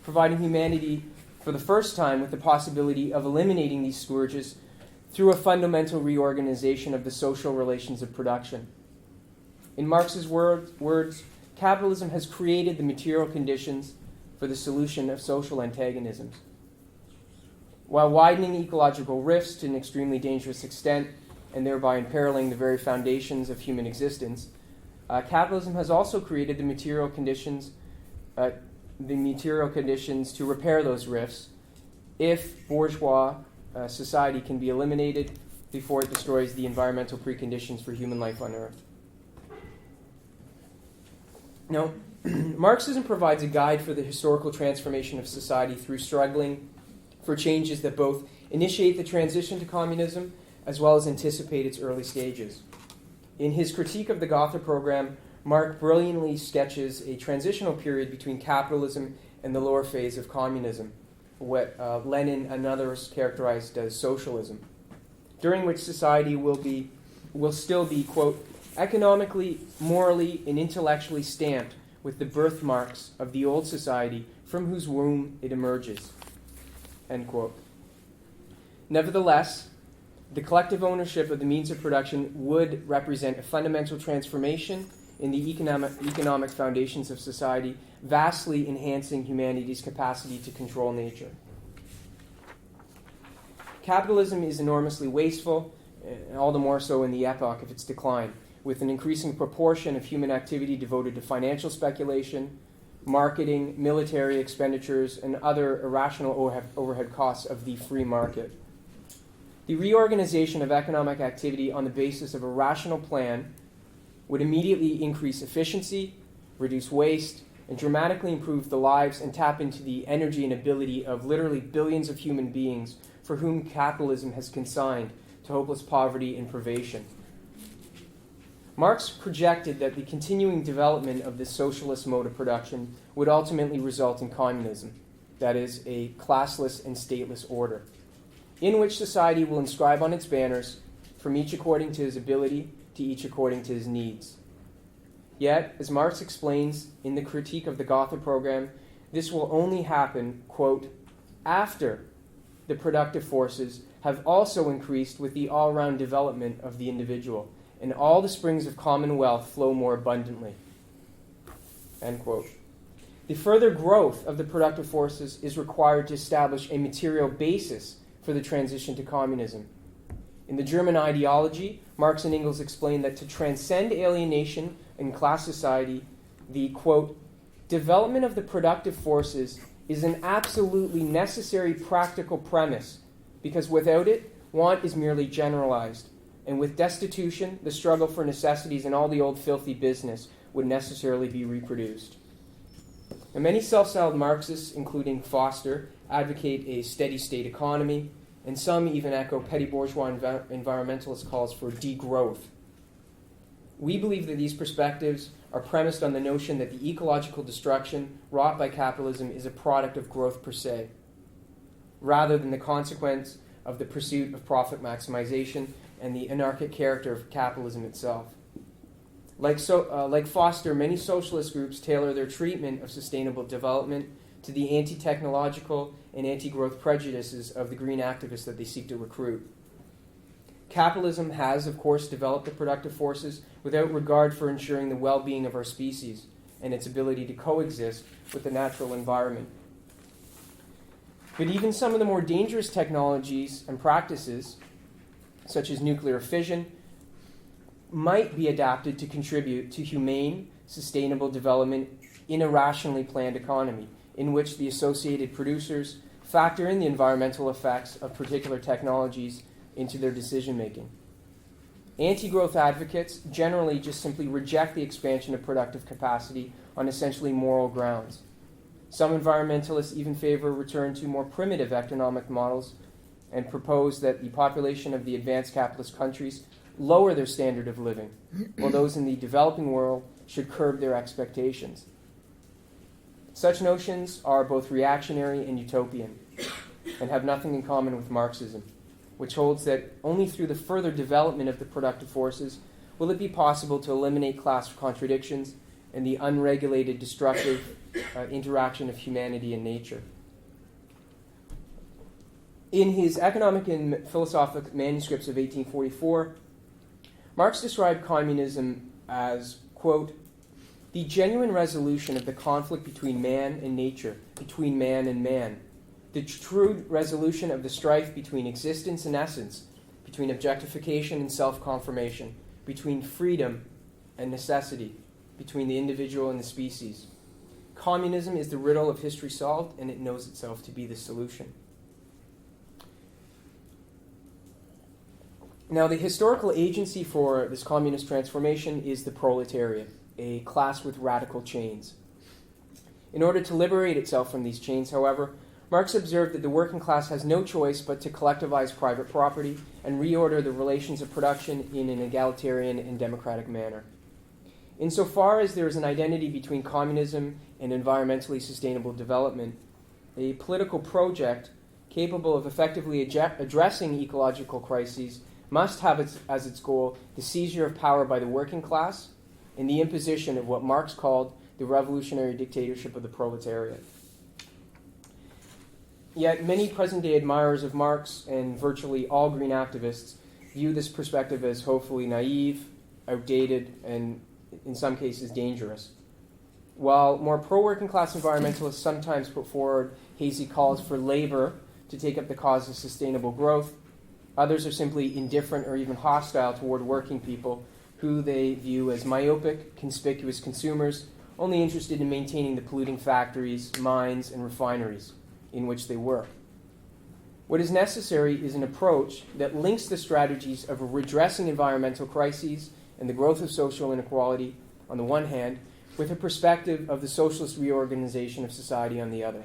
providing humanity for the first time with the possibility of eliminating these scourges through a fundamental reorganization of the social relations of production. In Marx's words, capitalism has created the material conditions for the solution of social antagonisms. While widening ecological rifts to an extremely dangerous extent and thereby imperiling the very foundations of human existence, capitalism has also created the material conditions to repair those rifts if bourgeois society can be eliminated before it destroys the environmental preconditions for human life on Earth. Now, Marxism provides a guide for the historical transformation of society through struggling for changes that both initiate the transition to communism as well as anticipate its early stages. In his critique of the Gotha program, Marx brilliantly sketches a transitional period between capitalism and the lower phase of communism, what Lenin and others characterized as socialism, during which society will still be, quote, economically, morally, and intellectually stamped with the birthmarks of the old society from whose womb it emerges, end quote. Nevertheless, the collective ownership of the means of production would represent a fundamental transformation in the economic foundations of society, vastly enhancing humanity's capacity to control nature. Capitalism is enormously wasteful, all the more so in the epoch of its decline, with an increasing proportion of human activity devoted to financial speculation, marketing, military expenditures, and other irrational overhead costs of the free market. The reorganization of economic activity on the basis of a rational plan would immediately increase efficiency, reduce waste, and dramatically improve the lives and tap into the energy and ability of literally billions of human beings for whom capitalism has consigned to hopeless poverty and privation. Marx projected that the continuing development of this socialist mode of production would ultimately result in communism, that is, a classless and stateless order, in which society will inscribe on its banners, from each according to his ability to each according to his needs. Yet, as Marx explains in the critique of the Gotha program, this will only happen, quote, after the productive forces have also increased with the all-round development of the individual, and all the springs of common wealth flow more abundantly, end quote. The further growth of the productive forces is required to establish a material basis for the transition to communism. In the German ideology, Marx and Engels explain that to transcend alienation in class society, the, quote, development of the productive forces is an absolutely necessary practical premise, because without it, want is merely generalized, and with destitution, the struggle for necessities and all the old filthy business would necessarily be reproduced. And many self-styled Marxists, including Foster, advocate a steady-state economy, and some even echo petty bourgeois environmentalist calls for degrowth. We believe that these perspectives are premised on the notion that the ecological destruction wrought by capitalism is a product of growth per se, rather than the consequence of the pursuit of profit maximization and the anarchic character of capitalism itself. Like Foster, many socialist groups tailor their treatment of sustainable development to the anti-technological and anti-growth prejudices of the green activists that they seek to recruit. Capitalism has, of course, developed the productive forces without regard for ensuring the well-being of our species and its ability to coexist with the natural environment. But even some of the more dangerous technologies and practices, such as nuclear fission, might be adapted to contribute to humane, sustainable development in a rationally planned economy, in which the associated producers factor in the environmental effects of particular technologies into their decision-making. Anti-growth advocates generally just simply reject the expansion of productive capacity on essentially moral grounds. Some environmentalists even favor a return to more primitive economic models and propose that the population of the advanced capitalist countries lower their standard of living, while those in the developing world should curb their expectations. Such notions are both reactionary and utopian, and have nothing in common with Marxism, which holds that only through the further development of the productive forces will it be possible to eliminate class contradictions and the unregulated, destructive interaction of humanity and nature. In his Economic and Philosophic Manuscripts of 1844, Marx described communism as, quote, the genuine resolution of the conflict between man and nature, between man and man, the true resolution of the strife between existence and essence, between objectification and self-confirmation, between freedom and necessity between the individual and the species. Communism is the riddle of history solved, and it knows itself to be the solution. Now, the historical agency for this communist transformation is the proletariat, a class with radical chains. In order to liberate itself from these chains, however, Marx observed that the working class has no choice but to collectivize private property and reorder the relations of production in an egalitarian and democratic manner. Insofar as there is an identity between communism and environmentally sustainable development, a political project capable of effectively addressing ecological crises must have as its goal the seizure of power by the working class and the imposition of what Marx called the revolutionary dictatorship of the proletariat. Yet many present-day admirers of Marx and virtually all green activists view this perspective as hopefully naive, outdated, and in some cases dangerous. While more pro-working class environmentalists sometimes put forward hazy calls for labor to take up the cause of sustainable growth, others are simply indifferent or even hostile toward working people who they view as myopic, conspicuous consumers, only interested in maintaining the polluting factories, mines, and refineries in which they work. What is necessary is an approach that links the strategies of redressing environmental crises and the growth of social inequality on the one hand, with a perspective of the socialist reorganization of society on the other.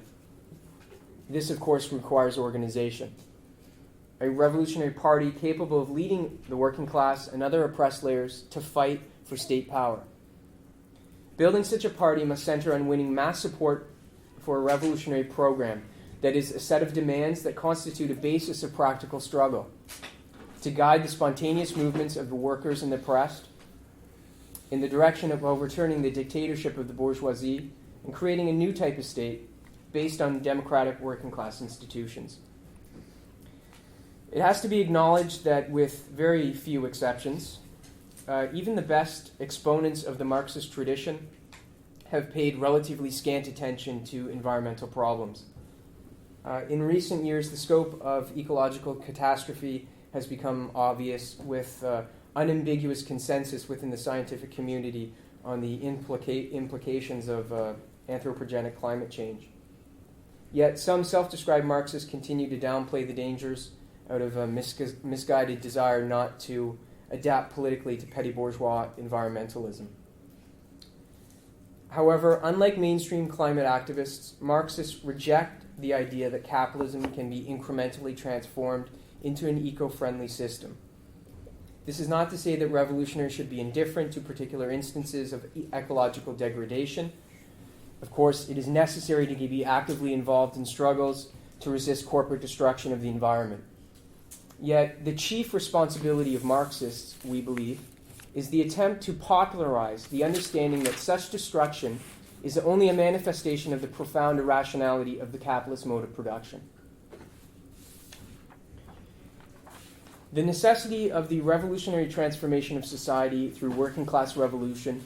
This, of course, requires organization. A revolutionary party capable of leading the working class and other oppressed layers to fight for state power. Building such a party must center on winning mass support for a revolutionary program that is a set of demands that constitute a basis of practical struggle, to guide the spontaneous movements of the workers and the oppressed in the direction of overturning the dictatorship of the bourgeoisie and creating a new type of state based on democratic working class institutions. It has to be acknowledged that with very few exceptions, even the best exponents of the Marxist tradition have paid relatively scant attention to environmental problems. In recent years, the scope of ecological catastrophe has become obvious with unambiguous consensus within the scientific community on the implications of anthropogenic climate change. Yet some self-described Marxists continue to downplay the dangers out of a misguided desire not to adapt politically to petty bourgeois environmentalism. However, unlike mainstream climate activists, Marxists reject the idea that capitalism can be incrementally transformed into an eco-friendly system. This is not to say that revolutionaries should be indifferent to particular instances of ecological degradation. Of course, it is necessary to be actively involved in struggles to resist corporate destruction of the environment. Yet, the chief responsibility of Marxists, we believe, is the attempt to popularize the understanding that such destruction is only a manifestation of the profound irrationality of the capitalist mode of production. The necessity of the revolutionary transformation of society through working class revolution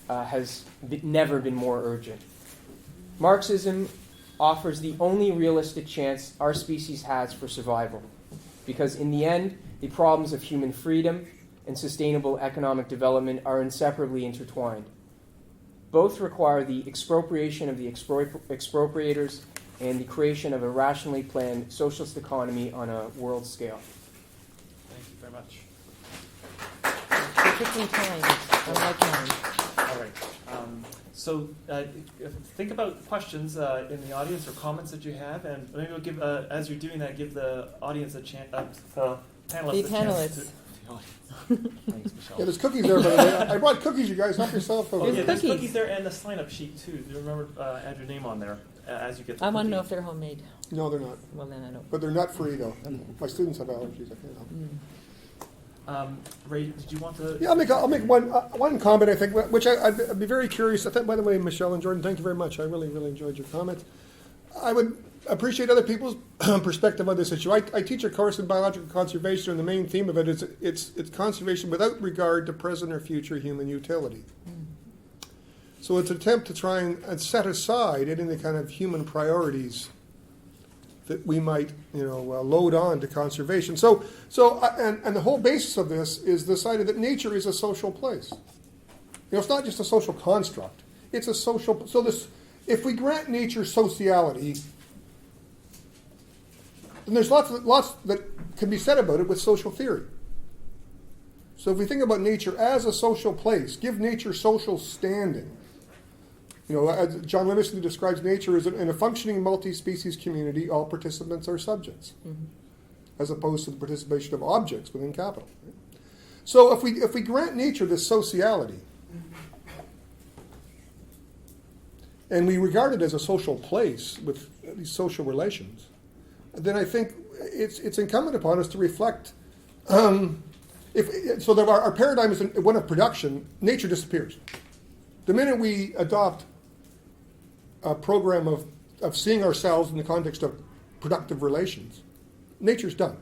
has never been more urgent. Marxism offers the only realistic chance our species has for survival, because in the end, the problems of human freedom and sustainable economic development are inseparably intertwined. Both require the expropriation of the expropriators and the creation of a rationally planned socialist economy on a world scale. Thank you very much. Particularly kind. I like mine. All right. So think about questions in the audience or comments that you have, and maybe we'll give, as you're doing that, give the audience a chance, the panelists The a chance panelists. to... Thanks, Michelle. Yeah, there's cookies there, by the way. I brought cookies, you guys. Help yourself. Oh, yeah, there's cookies. cookies there and the sign-up sheet, too. Do you remember, add your name on there as you get the I want to know cookie. if they're homemade. No, they're not. Well, then I don't. But they're nut-free, though. My students have allergies. I can't help. Ray, did you want to... Yeah, I'll make one comment, I think, which I'd be very curious. I think, by the way, Michelle and Jordan, thank you very much. I really, really enjoyed your comments. I would appreciate other people's perspective on this issue. I teach a course in biological conservation, and the main theme of it is it's conservation without regard to present or future human utility. So it's an attempt to try and set aside any of the kind of human priorities that we might, load on to conservation. So the whole basis of this is this idea that nature is a social place. It's not just a social construct. It's a social. So if we grant nature sociality, then there's lots that can be said about it with social theory. So if we think about nature as a social place, give nature social standing. As John Livingston describes nature as in a functioning multi-species community, all participants are subjects, as opposed to the participation of objects within capital. Right? So if we grant nature this sociality, and we regard it as a social place with these social relations, then I think it's incumbent upon us to reflect. Our paradigm is one of production. Nature disappears. The minute we adopt a program of seeing ourselves in the context of productive relations, nature's done.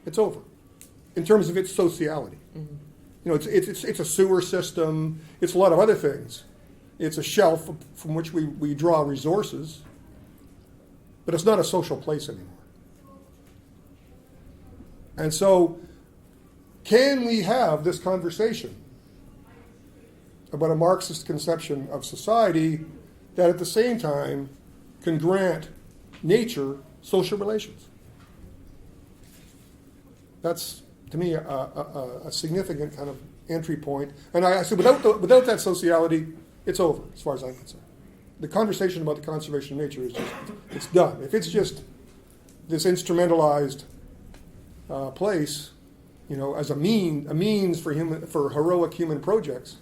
It's over in terms of its sociality. It's a sewer system. It's a lot of other things. It's a shelf from which we draw resources, but it's not a social place anymore. And so, can we have this conversation about a Marxist conception of society that at the same time can grant nature social relations? That's, to me, a significant kind of entry point. And I said, without that sociality, it's over, as far as I'm concerned. The conversation about the conservation of nature is it's done. If it's just this instrumentalized place, as a means for heroic human projects,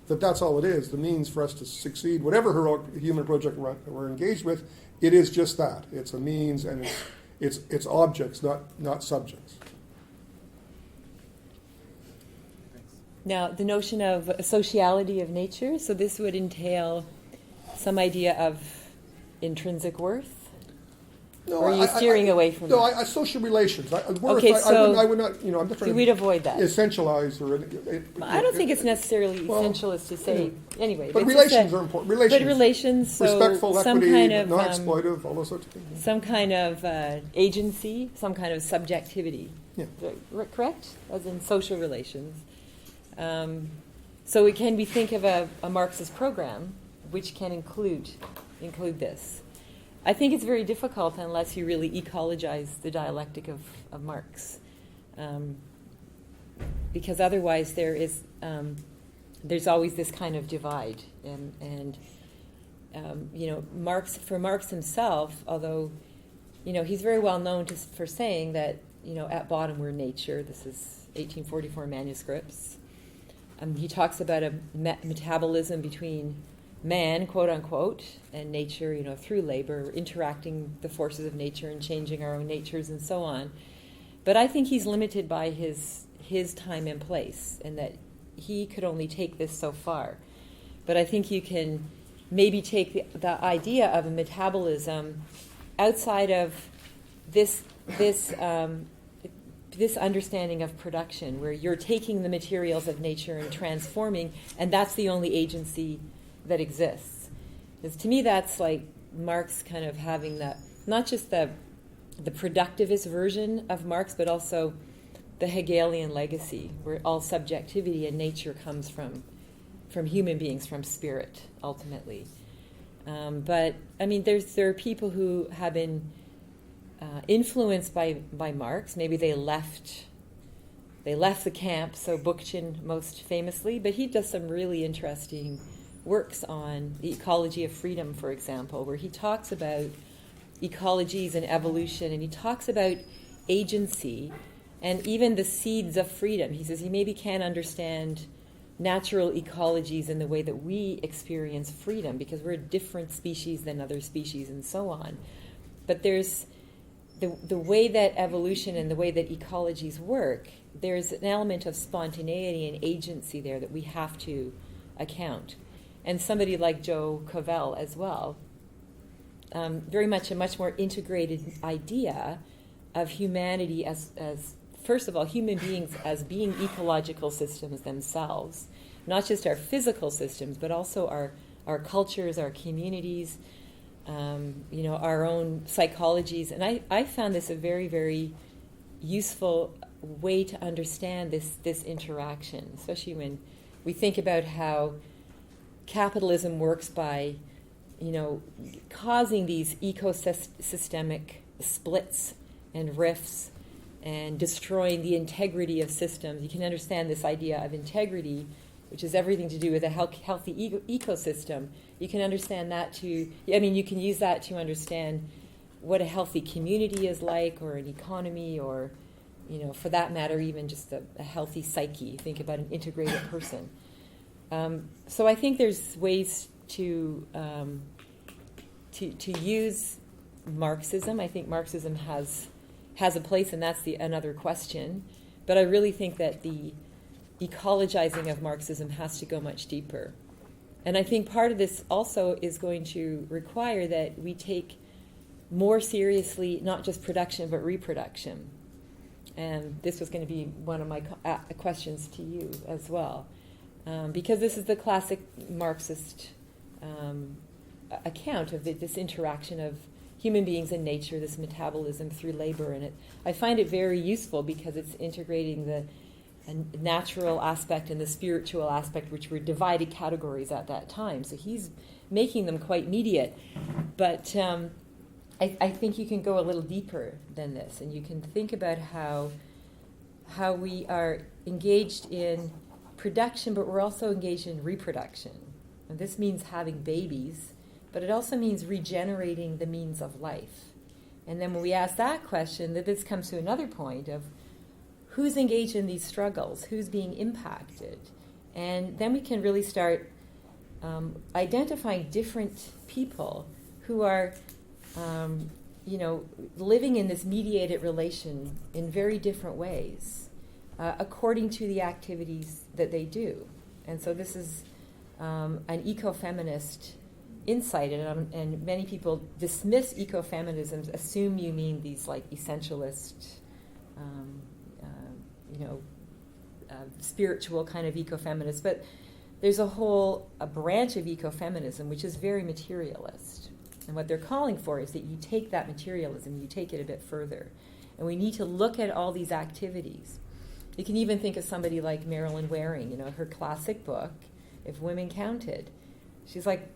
that's all it is, the means for us to succeed. Whatever heroic human project we're engaged with, it is just that. It's a means, and it's objects, not subjects. Now, the notion of sociality of nature, so this would entail some idea of intrinsic worth? No, or are you steering away from that? No, social relations. Worth, okay, so I would not, I'm not trying so we'd avoid that. Essentialize I don't think it's necessarily essential as to say, anyway. But relations are important. Relations, so respectful, some equity, kind of non-exploitive, all those sorts of things. Some kind of agency, some kind of subjectivity. Yeah. Correct? As in social relations. So we think of a Marxist program which can include this. I think it's very difficult unless you really ecologize the dialectic of Marx, because otherwise there's always this kind of divide, and for Marx himself, although he's very well known for saying that at bottom we're nature. This is 1844 manuscripts. He talks about a metabolism between man, quote unquote, and nature, through labor, interacting the forces of nature and changing our own natures and so on. But I think he's limited by his time and place, and that he could only take this so far. But I think you can maybe take the idea of a metabolism outside of this understanding of production, where you're taking the materials of nature and transforming, and that's the only agency that exists. Because to me, that's like Marx kind of having that, not just the productivist version of Marx, but also the Hegelian legacy, where all subjectivity and nature comes from human beings, from spirit, ultimately. But I mean, there are people who have been influenced by Marx. Maybe they left the camp. So Bookchin most famously, but he does some really interesting works on the ecology of freedom, for example, where he talks about ecologies and evolution, and he talks about agency and even the seeds of freedom. He says he maybe can't understand natural ecologies in the way that we experience freedom, because we're a different species than other species and so on. But there's the way that evolution and the way that ecologies work, there's an element of spontaneity and agency there that we have to account. And somebody like Joe Covell as well, very much a much more integrated idea of humanity as first of all, human beings as being ecological systems themselves, not just our physical systems, but also our cultures, our communities, our own psychologies. And I found this a very, very useful way to understand this interaction, especially when we think about how capitalism works by, causing these ecosystemic splits and rifts and destroying the integrity of systems. You can understand this idea of integrity, which is everything to do with a healthy ecosystem. You can understand that you can use that to understand what a healthy community is like, or an economy, or, for that matter, even just a healthy psyche. Think about an integrated person. So I think there's ways to use Marxism. I think Marxism has a place, and that's another question. But I really think that the ecologizing of Marxism has to go much deeper. And I think part of this also is going to require that we take more seriously not just production but reproduction. And this was going to be one of my questions to you as well. Because this is the classic Marxist account of this interaction of human beings and nature, this metabolism through labor. And I find it very useful because it's integrating the natural aspect and the spiritual aspect, which were divided categories at that time. So he's making them quite immediate. But I think you can go a little deeper than this, and you can think about how we are engaged in production, but we're also engaged in reproduction. And this means having babies, but it also means regenerating the means of life. And then when we ask that question, that this comes to another point of who's engaged in these struggles, who's being impacted. And then we can really start identifying different people who are, living in this mediated relation in very different ways, according to the activities that they do. And so this is an ecofeminist insight, and many people dismiss ecofeminism, assume you mean these like essentialist, spiritual kind of ecofeminists, but there's a branch of ecofeminism which is very materialist. And what they're calling for is that you take that materialism, you take it a bit further. And we need to look at all these activities. You can even think of somebody like Marilyn Waring, her classic book, If Women Counted. She's like,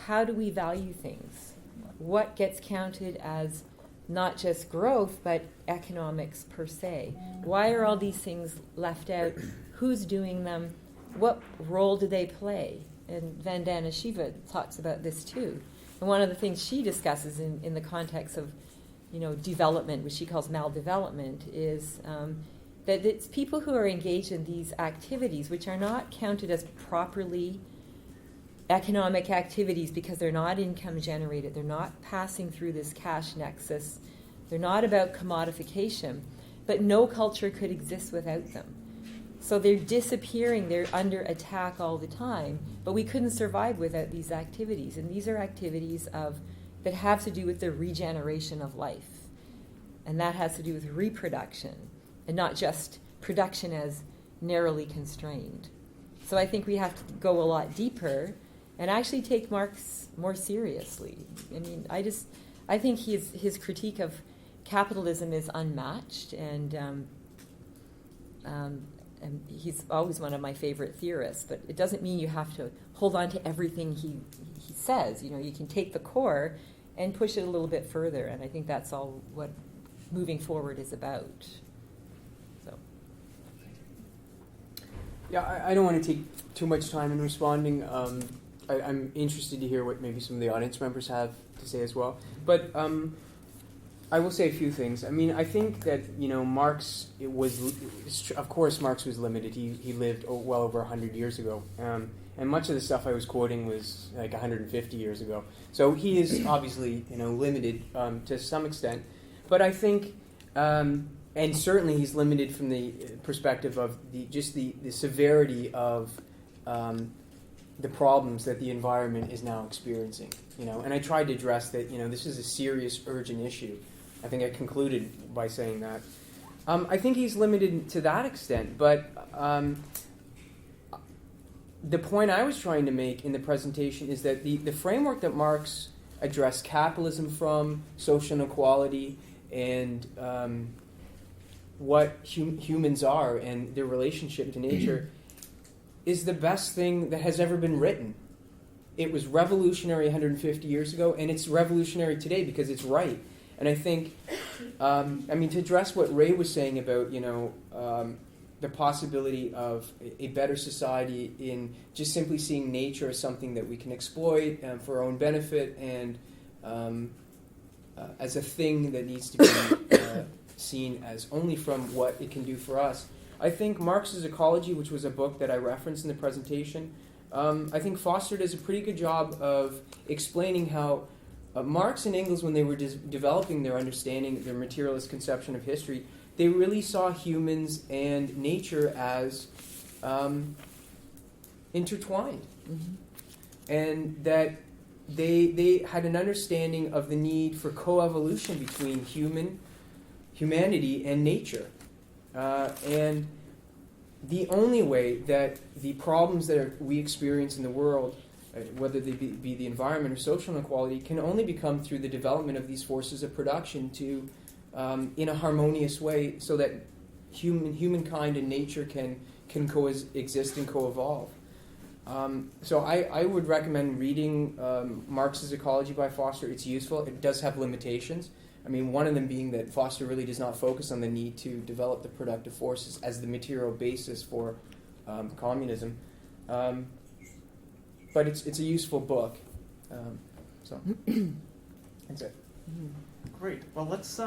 how do we value things? What gets counted as not just growth, but economics per se? Why are all these things left out? Who's doing them? What role do they play? And Vandana Shiva talks about this too. And one of the things she discusses in the context of, development, which she calls maldevelopment, is that it's people who are engaged in these activities, which are not counted as properly economic activities because they're not income generated, they're not passing through this cash nexus, they're not about commodification, but no culture could exist without them. So they're disappearing, they're under attack all the time, but we couldn't survive without these activities. And these are activities that have to do with the regeneration of life. And that has to do with reproduction, and not just production as narrowly constrained. So I think we have to go a lot deeper and actually take Marx more seriously. I mean, I think his critique of capitalism is unmatched, and he's always one of my favorite theorists, but it doesn't mean you have to hold on to everything he says. You can take the core and push it a little bit further, and I think that's all what moving forward is about. So. Yeah, I don't want to take too much time in responding. I'm interested to hear what maybe some of the audience members have to say as well. But I will say a few things. I mean, I think that, Marx, of course Marx was limited. He lived well over 100 years ago. And much of the stuff I was quoting was like 150 years ago. So he is obviously, limited to some extent. But I think, and certainly he's limited from the perspective of the severity of the problems that the environment is now experiencing. And I tried to address that, this is a serious, urgent issue. I think I concluded by saying that. I think he's limited to that extent, but the point I was trying to make in the presentation is that the framework that Marx addressed capitalism from, social inequality, and humans are and their relationship to nature is the best thing that has ever been written. It was revolutionary 150 years ago, and it's revolutionary today because it's right. And I think, to address what Ray was saying about, the possibility of a better society in just simply seeing nature as something that we can exploit for our own benefit and as a thing that needs to be seen as only from what it can do for us. I think Marx's Ecology, which was a book that I referenced in the presentation, I think Foster does a pretty good job of explaining how Marx and Engels, when they were developing their understanding, their materialist conception of history, they really saw humans and nature as intertwined. Mm-hmm. And that they had an understanding of the need for coevolution between humanity and nature. And the only way that the problems that we experience in the world, whether they be the environment or social inequality, can only become through the development of these forces of production to, in a harmonious way, so that humankind and nature can coexist and co-evolve. So I would recommend reading Marx's Ecology by Foster. It's useful. It does have limitations. One of them being that Foster really does not focus on the need to develop the productive forces as the material basis for communism. But it's a useful book. So that's it. Great. Well, let's.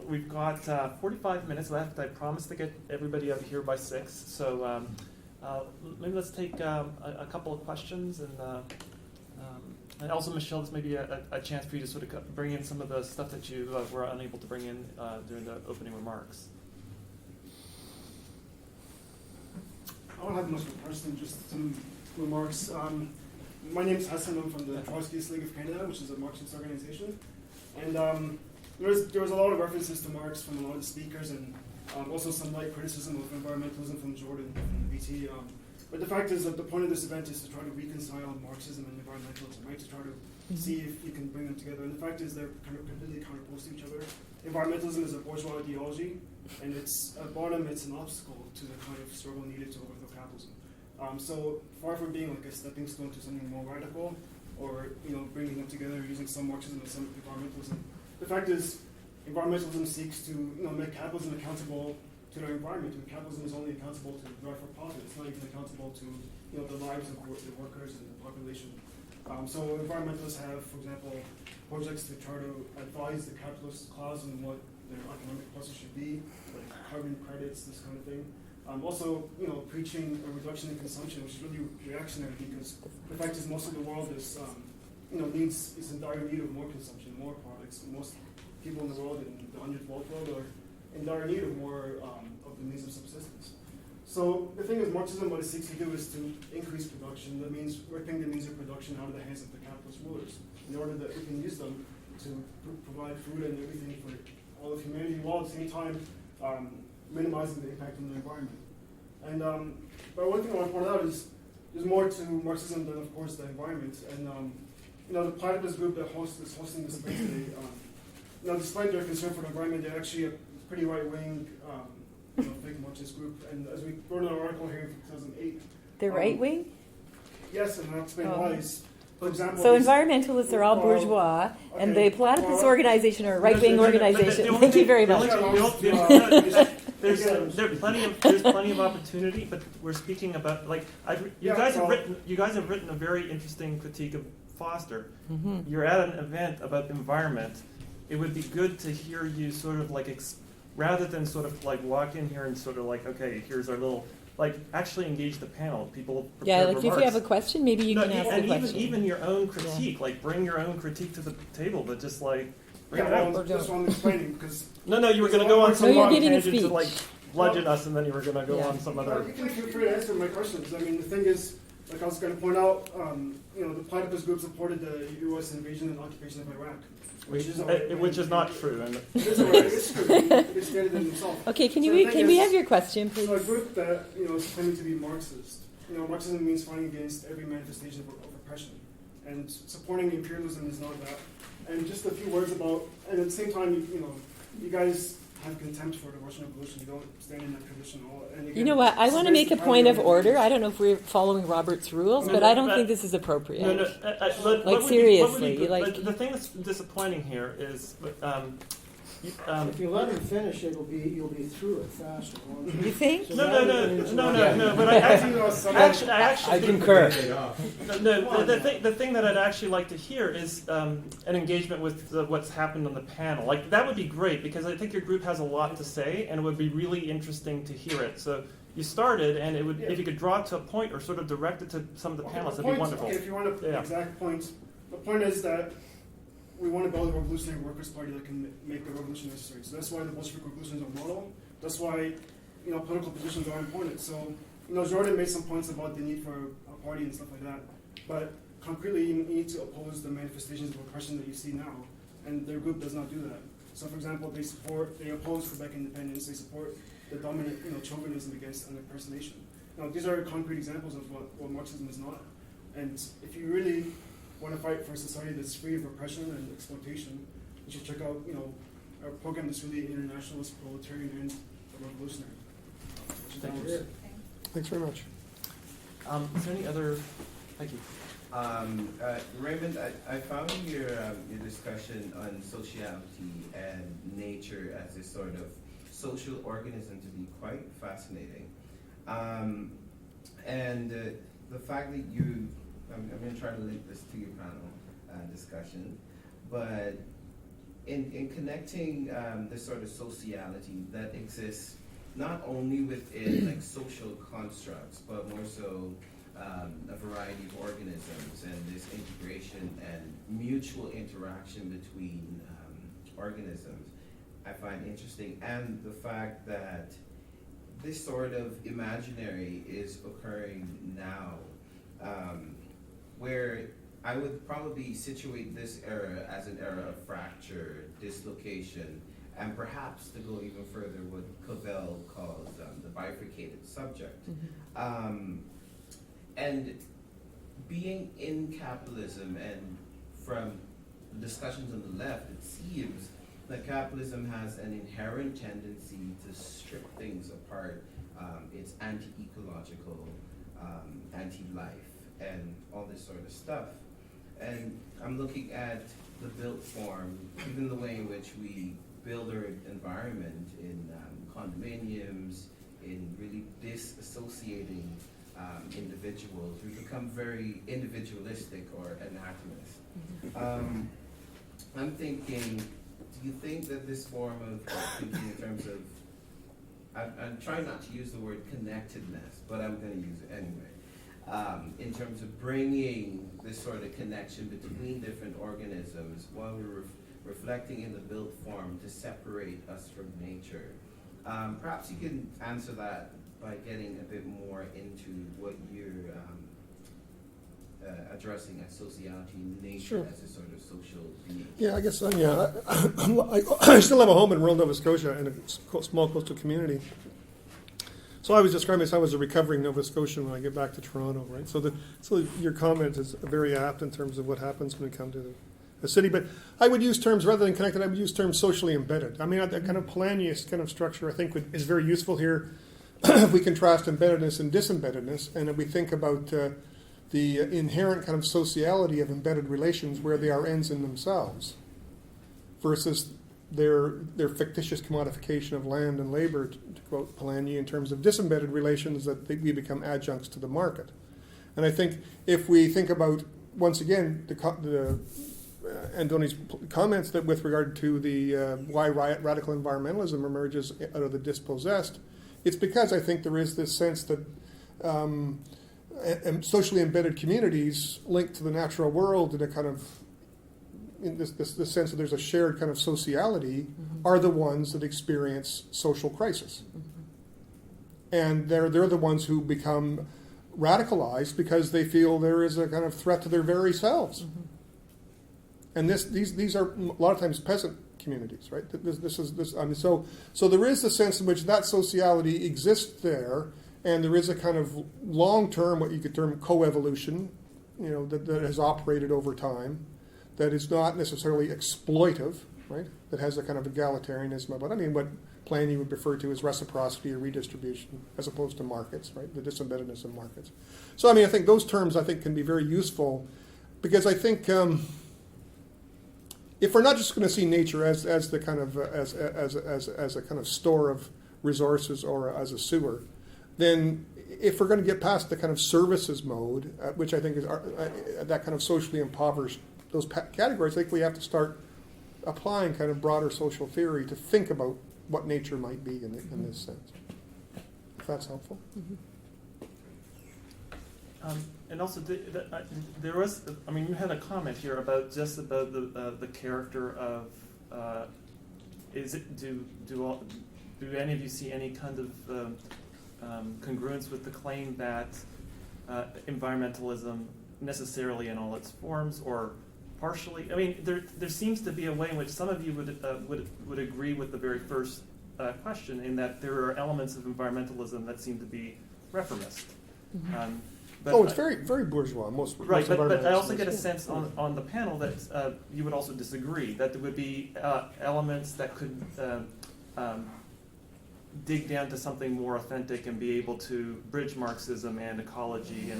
We've got 45 minutes left. I promised to get everybody out here by 6. So maybe let's take a couple of questions, and also, Michelle, this may be a chance for you to sort of bring in some of the stuff that you were unable to bring in during the opening remarks. I don't have much of a question, just some remarks. My name is Hassan. I'm from the Trotskyist League of Canada, which is a Marxist organization. And there was a lot of references to Marx from a lot of the speakers, and also some light criticism of environmentalism from Jordan from the BT. But the fact is that the point of this event is to try to reconcile Marxism and environmentalism, right? To try to see if you can bring them together. And the fact is they're kind of completely counterposed to each other. Environmentalism is a bourgeois ideology, and it's at bottom it's an obstacle to the kind of struggle needed to overthrow capitalism. So far from being like a stepping stone to something more radical, or bringing them together using some Marxism and some environmentalism, the fact is environmentalism seeks to make capitalism accountable to their environment, and capitalism is only accountable to the drive for profit. It's not even accountable to the lives of the workers and the population. So environmentalists have, for example, projects to try to advise the capitalist class on what their economic policy should be, like carbon credits, this kind of thing. Also, preaching a reduction in consumption, which is really reactionary because the fact is most of the world is, is in dire need of more consumption, more products. Most people in the world, in the underdeveloped world, are in dire need of more of the means of subsistence. So the thing is, Marxism, what it seeks to do is to increase production. That means ripping the means of production out of the hands of the capitalist rulers in order that we can use them to provide food and everything for all of humanity, while at the same time minimizing the impact on the environment. And but one thing I want to point out is there's more to Marxism than, of course, the environment. And the Platypus group that is hosting this event today, despite their concern for the environment, they're actually a pretty right-wing fake Marxist group. And as we wrote in our article here in 2008, they're right-wing? Yes, and I'll explain why. For example, so environmentalists are all bourgeois, and the Platypus organization are a right-wing organization. Thank you very much. There's plenty of opportunity, but we're speaking about you guys have written a very interesting critique of Foster. Mm-hmm. You're at an event about environment. It would be good to hear you sort of rather than sort of walk in here and sort of okay, here's our little. Actually engage the panel. People prepare remarks. If you have a question, maybe you can ask the question. Even your own critique, bring your own critique to the table, but just bring it out. That's what I'm explaining because. No, you were going to go on some long tangent to bludgeon us, and then you were going to go on some other. You can feel free to answer my questions. The thing is, I was going to point out, the Platypus group supported the U.S. invasion and occupation of Iraq. Which is not true. And it's true. They stated it themselves. Okay, can we have your question, please? So a group that is claiming to be Marxist. Marxism means fighting against every manifestation of oppression, and supporting imperialism is not that. And just a few words about, and at the same time, you guys have contempt for the Russian Revolution. You don't stand in that tradition at all. And again, You know what? I this want to is make a based point of entirely on order. I don't know if we're following Robert's rules, but I don't think this is appropriate. No, Like, what would seriously, be, you like- but the thing that's disappointing here is, If you let him finish, you'll be through it faster. won't You think? So no, rather no, than no, interrupt- no, no. But I actually I think- concur. No, the thing that I'd actually like to hear is an engagement with what's happened on the panel. Like, that would be great, because I think your group has a lot to say, and it would be really interesting to hear it. So you started, and it would, if you could draw it to a point or sort of direct it to some of the panelists, that'd be wonderful. Okay, if you want an Yeah. exact point, the point is that we want to build a revolutionary workers' party that can make the revolution necessary. So that's why the Bolshevik revolution is a model. That's why, political positions are important. So, Jordan made some points about the need for a party and stuff like that. But concretely, you need to oppose the manifestations of oppression that you see now. And their group does not do that. So, for example, they oppose Quebec independence. They support the dominant, chauvinism against an oppressed nation. Now, these are concrete examples of what Marxism is not. And if you really want to fight for a society that's free of oppression and exploitation, you should check out, our program that's really internationalist, proletarian, and revolutionary. Thank Thanks very much. Is there any other? Thank you. Raymond, I found your discussion on sociality and nature as a sort of social organism to be quite fascinating. And the fact that I'm going to try to link this to your panel discussion, but in connecting this sort of sociality that exists not only within like social constructs, but more so a variety of organisms, and this integration and mutual interaction between organisms, I find interesting, and the fact that this sort of imaginary is occurring now, where I would probably situate this era as an era of fracture, dislocation, and perhaps to go even further, what Cavell calls the bifurcated subject. Mm-hmm. And being in capitalism, and from discussions on the left, it seems that capitalism has an inherent tendency to strip things apart. It's anti-ecological, anti-life, and all this sort of stuff. And I'm looking at the built form, even the way in which we build our environment in condominiums, in really disassociating individuals. We become very individualistic or anachronist. I'm thinking, do you think that this form of thinking in terms of, I'm trying not to use the word connectedness, but I'm going to use it anyway, in terms of bringing this sort of connection between different organisms while we're reflecting in the built form to separate us from nature. Perhaps you can answer that by getting a bit more into what you're addressing as sociality and nature. Sure. As a sort of social being. Yeah, I guess, I still have a home in rural Nova Scotia in a small coastal community. So I was describing myself as a recovering Nova Scotian when I get back to Toronto, right? So your comment is very apt in terms of what happens when we come to the city. But I would use terms, rather than connected, I would use terms socially embedded. I mean, that kind of Polanyi's kind of structure, I think, is very useful here. If we contrast embeddedness and disembeddedness, and if we think about the inherent kind of sociality of embedded relations where they are ends in themselves versus their fictitious commodification of land and labor, to quote Polanyi, in terms of disembedded relations that we become adjuncts to the market. And I think if we think about, once again, the Andoni's comments that with regard to the why radical environmentalism emerges out of the dispossessed, it's because I think there is this sense that socially embedded communities linked to the natural world in a kind of, in this sense that there's a shared kind of sociality, are the ones that experience social crisis. And they're the ones who become radicalized because they feel there is a kind of threat to their very selves. And these are a lot of times peasant communities, right? So there is the sense in which that sociality exists there, and there is a kind of long-term, what you could term coevolution, that has operated over time, that is not necessarily exploitive, right? That has a kind of egalitarianism about, I mean, what Polanyi would refer to as reciprocity or redistribution, as opposed to markets, right? The disembeddedness of markets. So, I mean, I think those terms, I think, can be very useful, because I think if we're not just going to see nature as the kind of as a kind of store of resources or as a sewer, then if we're going to get past the kind of services mode, which I think is that kind of socially impoverished, those categories, I think we have to start applying kind of broader social theory to think about what nature might be in this sense. If that's helpful. And also, there was, I mean, you had a comment here about just about the character of, is it, do any of you see any kind of congruence with the claim that environmentalism necessarily in all its forms or partially, I mean, there seems to be a way in which some of you would agree with the very first question, in that there are elements of environmentalism that seem to be reformist. But it's very, very bourgeois. Most but I also get a sense on the panel that you would also disagree, that there would be elements that could dig down to something more authentic and be able to bridge Marxism and ecology in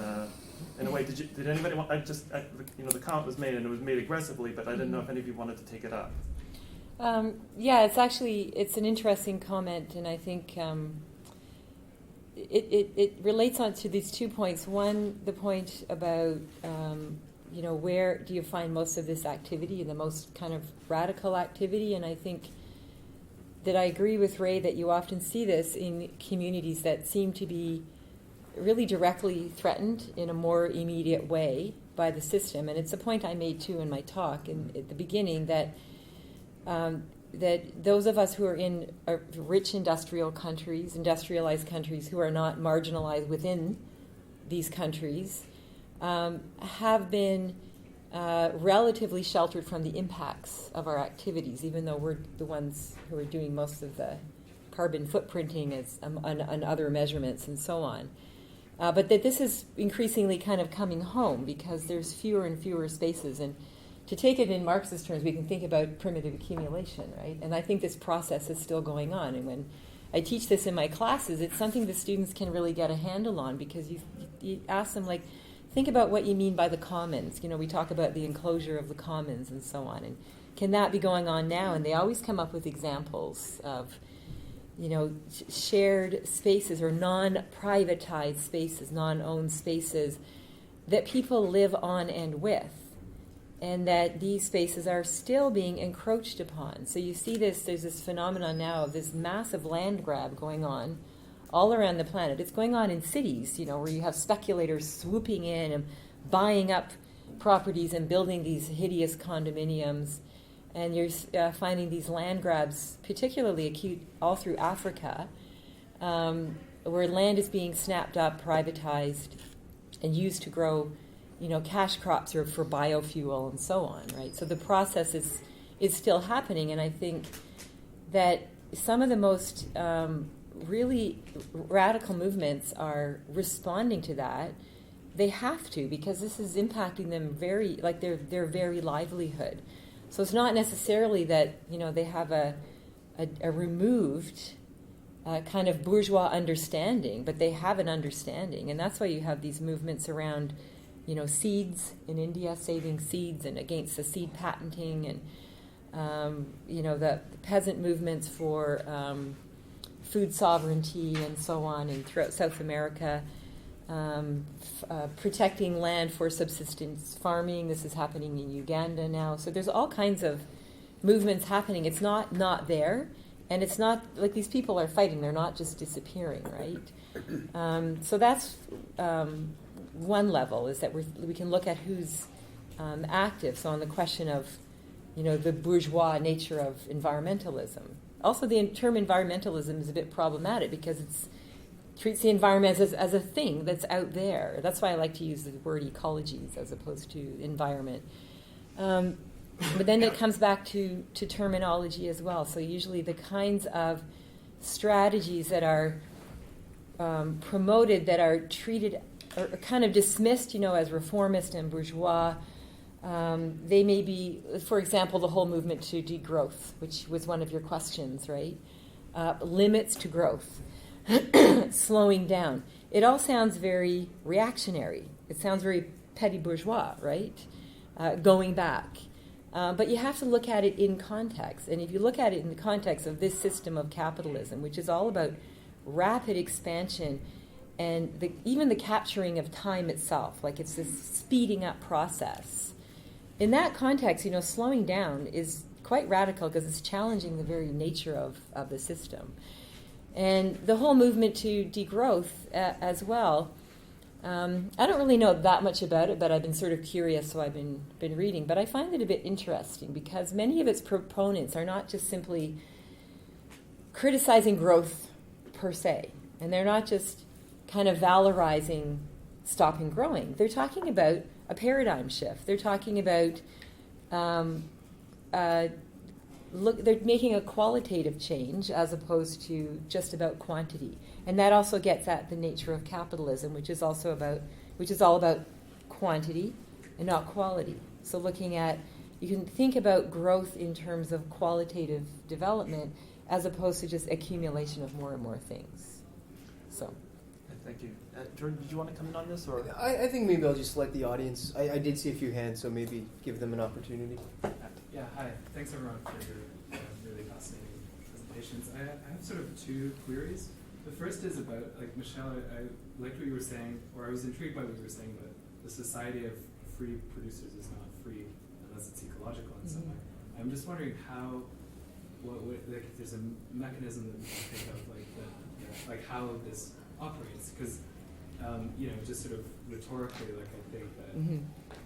a way. Did anybody want? The comment was made, and it was made aggressively, but I didn't know if any of you wanted to take it up. Yeah, it's an interesting comment, and I think it relates on to these 2 points. One, the point about where do you find most of this activity, and the most kind of radical activity, and I think that I agree with Ray that you often see this in communities that seem to be really directly threatened in a more immediate way by the system. And it's a point I made too in my talk at the beginning, that that those of us who are in rich industrialized countries, who are not marginalized within these countries, have been relatively sheltered from the impacts of our activities, even though we're the ones who are doing most of the carbon footprinting and other measurements and so on. But that this is increasingly kind of coming home, because there's fewer and fewer spaces. And to take it in Marxist terms, we can think about primitive accumulation, right? And I think this process is still going on. And when I teach this in my classes, it's something the students can really get a handle on, because you ask them, like, think about what you mean by the commons. We talk about the enclosure of the commons and so on. And can that be going on now? And they always come up with examples of, shared spaces or non-privatized spaces, non-owned spaces that people live on and with, and that these spaces are still being encroached upon. So you see there's this phenomenon now of this massive land grab going on all around the planet. It's going on in cities, where you have speculators swooping in and buying up properties and building these hideous condominiums. And you're finding these land grabs particularly acute all through Africa, where land is being snapped up, privatized, and used to grow, cash crops or for biofuel and so on, right? So the process is still happening, and I think that some of the most really radical movements are responding to that. They have to, because this is impacting them their very livelihood. So it's not necessarily that they have a removed kind of bourgeois understanding, but they have an understanding, and that's why you have these movements around seeds in India, saving seeds and against the seed patenting, and the peasant movements for food sovereignty and so on, and throughout South America, protecting land for subsistence farming. This is happening in Uganda now. So there's all kinds of movements happening. It's not there, and it's not like these people are fighting. They're not just disappearing, right? So that's one level, is that we can look at who's active. So on the question of the bourgeois nature of environmentalism. Also, the term environmentalism is a bit problematic, because it treats the environment as a thing that's out there. That's why I like to use the word ecologies as opposed to environment. But then it comes back to terminology as well. So usually the kinds of strategies that are promoted, that are treated or kind of dismissed, as reformist and bourgeois, They may be, for example, the whole movement to degrowth, which was one of your questions, right? Limits to growth, slowing down. It all sounds very reactionary. It sounds very petty bourgeois, right? Going back. But you have to look at it in context. And if you look at it in the context of this system of capitalism, which is all about rapid expansion and even the capturing of time itself, like it's this speeding up process. In that context, slowing down is quite radical because it's challenging the very nature of the system. And the whole movement to degrowth as well, I don't really know that much about it, but I've been sort of curious, so I've been reading. But I find it a bit interesting because many of its proponents are not just simply criticizing growth per se, and they're not just kind of valorizing stopping growing. They're talking about a paradigm shift. They're talking about they're making a qualitative change as opposed to just about quantity, and that also gets at the nature of capitalism, which is all about quantity and not quality. So you can think about growth in terms of qualitative development as opposed to just accumulation of more and more things. So. Thank you. Jordan, did you want to come in on this? Or I think maybe I'll just let the audience, I did see a few hands, so maybe give them an opportunity. Yeah, hi. Thanks everyone for your really fascinating presentations. I have sort of two queries. The first is about, Michelle, I liked what you were saying, or I was intrigued by what you were saying, but the society of free producers is not free unless it's ecological in some way. I'm just wondering if there's a mechanism that we can think of, how this operates, because just sort of rhetorically, I think that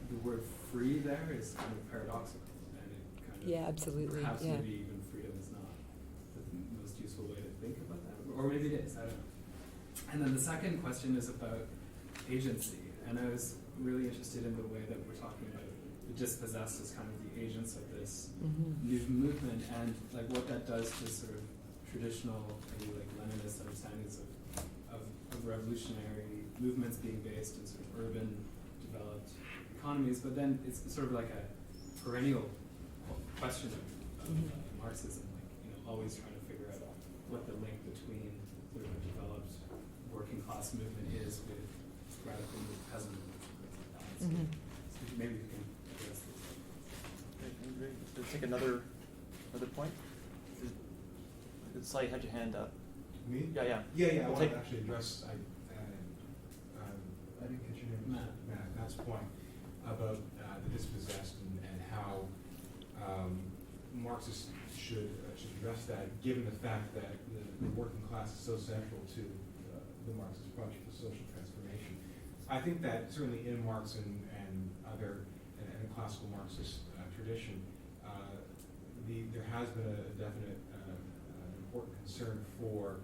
the word "free" there is kind of paradoxical, and it kind of absolutely, perhaps maybe even freedom is not the most useful way to think about that, or maybe it is. I don't know. And then the second question is about agency, and I was really interested in the way that we're talking about the dispossessed as kind of the agents of this new movement, and what that does to sort of traditional, maybe Leninist understandings of revolutionary movements being based in sort of urban, developed economies, but then it's sort of like a perennial question of Marxism, always trying to figure out what the link between sort of a developed working class movement is with radical peasant movement. So maybe you can address this. Great. Let's take another point. Sly, had your hand up. Me? Yeah. I want to actually address, I didn't catch your name. Matt's point about the dispossessed and how Marxists should address that, given the fact that the working class is so central to the Marxist project of social transformation. I think that certainly in Marx and other and classical Marxist tradition, there has been a definite important concern for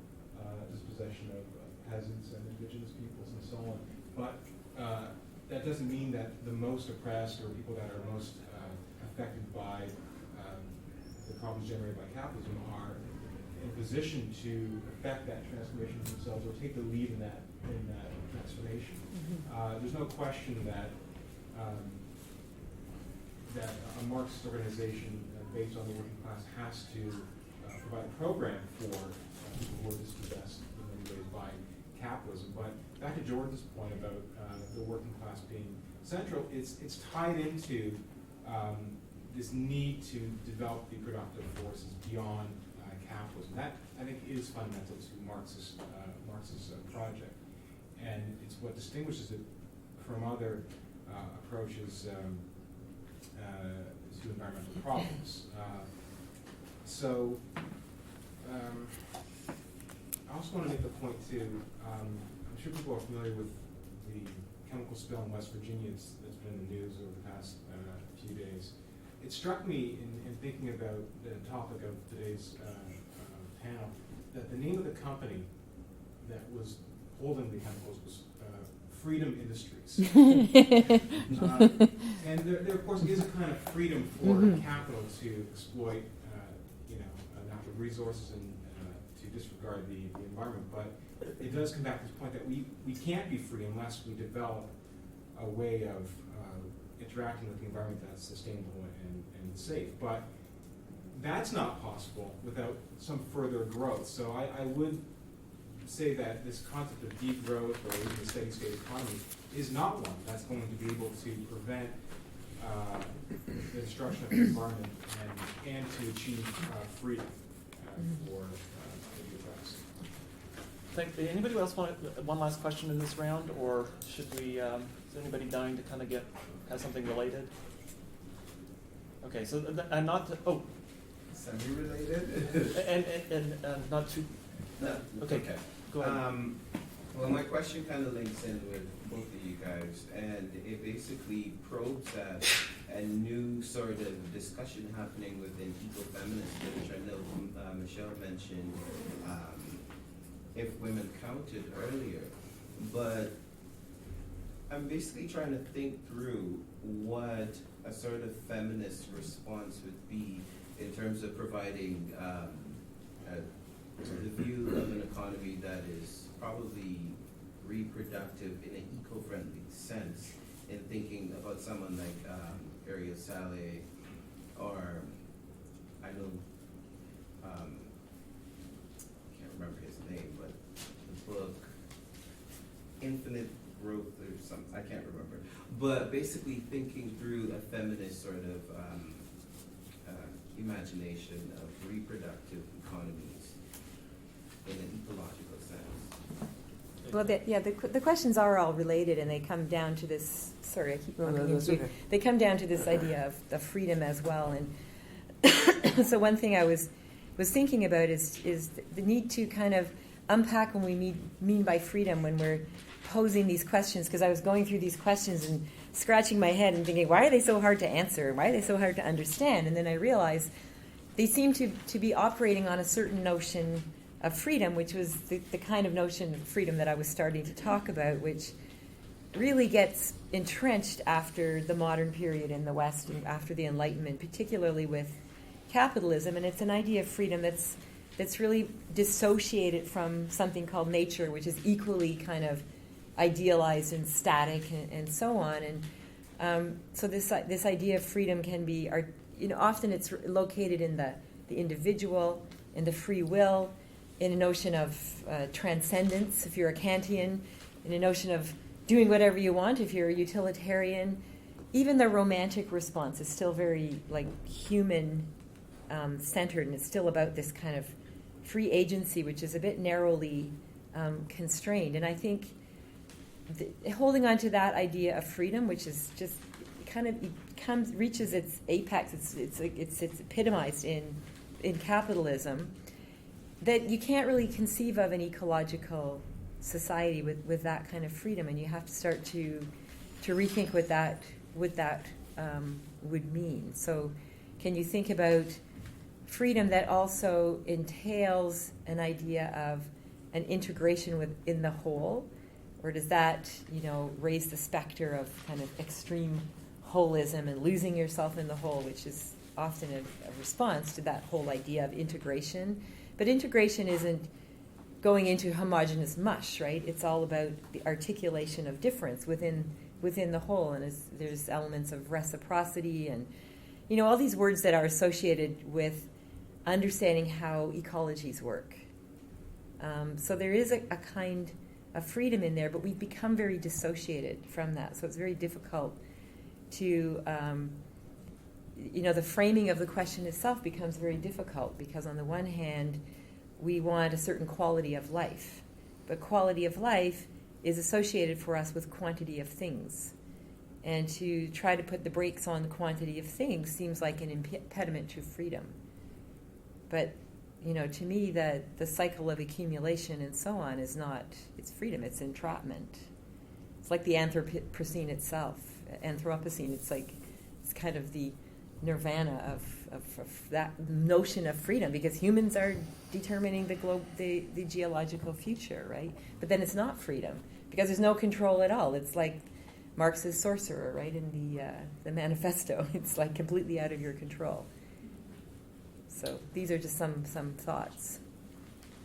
dispossession of peasants and indigenous peoples and so on. But that doesn't mean that the most oppressed or people that are most affected by the problems generated by capitalism are in position to affect that transformation themselves or take the lead in that transformation. There's no question that a Marxist organization based on the working class has to provide a program for people who are dispossessed in many ways by capitalism. But back to Jordan's point about the working class being central, it's tied into this need to develop the productive forces beyond capitalism. That, I think, is fundamental to Marxist project, and it's what distinguishes it from other approaches to environmental problems. I also want to make the point too, I'm sure people are familiar with the chemical spill in West Virginia that's been in the news over the past few days. It struck me in thinking about the topic of today's panel that the name of the company that was holding the chemicals was Freedom Industries. And there of course is a kind of freedom for capital to exploit natural resources and to disregard the environment, but it does come back to this point that we can't be free unless we develop a way of interacting with the environment that's sustainable and safe. But that's not possible without some further growth. So I would say that this concept of deep growth or even a steady state economy is not one that's going to be able to prevent the destruction of the environment and to achieve freedom for the oppressed. Anybody else want one last question in this round, or should we? Is anybody dying to kind of have something related? Okay, so and not to, Semi-related. and not too. No, Okay. Go ahead. Well, my question kind of links in with both of you guys, and it basically probes at a new sort of discussion happening within ecofeminist literature. I know Michelle mentioned if women counted earlier, but I'm basically trying to think through what a sort of feminist response would be in terms of providing the view of an economy that is probably reproductive in an eco-friendly sense, in thinking about someone like Ariel Saleh, or I know, I can't remember his name, but the book Infinite Growth or something, I can't remember. But basically thinking through a feminist sort of imagination of reproductive economies in an ecological sense. Well, the questions are all related, and they come down to this. Sorry, I keep bumping into you. They come down to this idea of freedom as well. And so one thing I was thinking about is the need to kind of unpack what we mean by freedom when we're posing these questions. Because I was going through these questions and scratching my head and thinking, why are they so hard to answer? Why are they so hard to understand? And then I realized they seem to be operating on a certain notion of freedom, which was the kind of notion of freedom that I was starting to talk about, which really gets entrenched after the modern period in the West and after the Enlightenment, particularly with capitalism. And it's an idea of freedom that's really dissociated from something called nature, which is equally kind of idealized and static and so on. And so this idea of freedom can be, often it's located in the individual, in the free will, in a notion of transcendence, if you're a Kantian, in a notion of doing whatever you want, if you're a utilitarian. Even the romantic response is still very human centered, and it's still about this kind of free agency, which is a bit narrowly constrained. And I think holding on to that idea of freedom, which is just kind of reaches its apex, it's epitomized in capitalism, that you can't really conceive of an ecological society with that kind of freedom, and you have to start to rethink what that would mean. So can you think about freedom that also entails an idea of an integration within the whole, or does that raise the specter of kind of extreme holism and losing yourself in the whole, which is often a response to that whole idea of integration? But integration isn't going into homogeneous mush, right? It's all about the articulation of difference within the whole, and there's elements of reciprocity and all these words that are associated with understanding how ecologies work. So there is a kind of freedom in there, but we've become very dissociated from that. So it's very difficult to, the framing of the question itself becomes very difficult, because on the one hand, we want a certain quality of life, but quality of life is associated for us with quantity of things. And to try to put the brakes on the quantity of things seems like an impediment to freedom. But, to me, the cycle of accumulation and so on is not, it's freedom, it's entrapment. It's like the Anthropocene itself. Anthropocene, it's kind of the nirvana of that notion of freedom, because humans are determining the geological future, right? But then it's not freedom, because there's no control at all. It's like Marx's sorcerer, right, in the manifesto. It's like completely out of your control. So these are just some thoughts.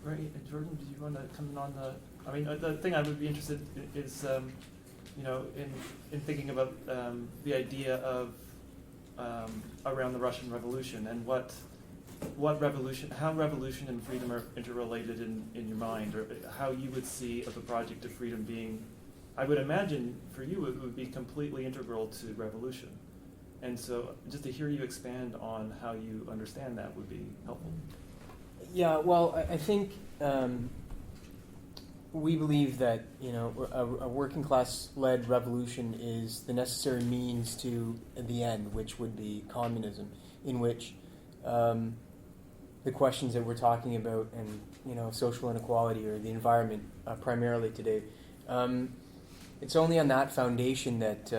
Right, Jordan, do you want to come in on the? I mean, the thing I would be interested in is in thinking about the idea of around the Russian Revolution and how revolution and freedom are interrelated in your mind, or how you would see of a project of freedom being, I would imagine for you it would be completely integral to revolution. And so just to hear you expand on how you understand that would be helpful. Yeah, well, I think we believe that a working class led revolution is the necessary means to the end, which would be communism, in which the questions that we're talking about and social inequality or the environment primarily today, it's only on that foundation that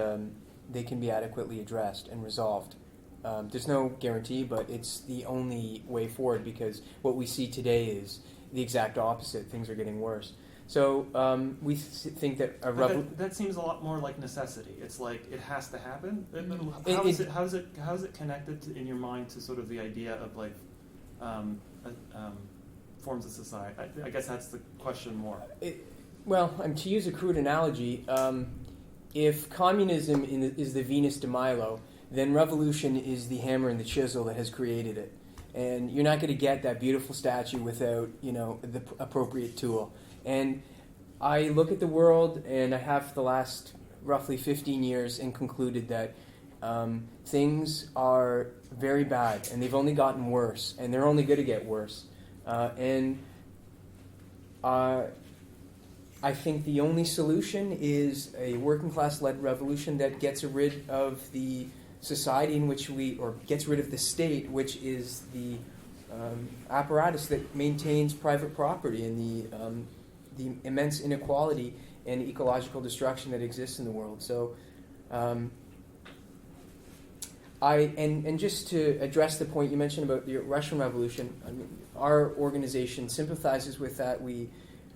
they can be adequately addressed and resolved. There's no guarantee, but it's the only way forward, because what we see today is the exact opposite. Things are getting worse. So we think that that seems a lot more like necessity. It's like it has to happen. How is it connected in your mind to sort of the idea of like forms of society? I guess that's the question more. To use a crude analogy, if communism is the Venus de Milo, then revolution is the hammer and the chisel that has created it. And you're not going to get that beautiful statue without, the appropriate tool. And I look at the world, and I have for the last roughly 15 years, and concluded that things are very bad, and they've only gotten worse, and they're only going to get worse. I think the only solution is a working class led revolution that gets rid of the society in which gets rid of the state, which is the apparatus that maintains private property and the immense inequality and ecological destruction that exists in the world. So, just to address the point you mentioned about the Russian Revolution, our organization sympathizes with that. We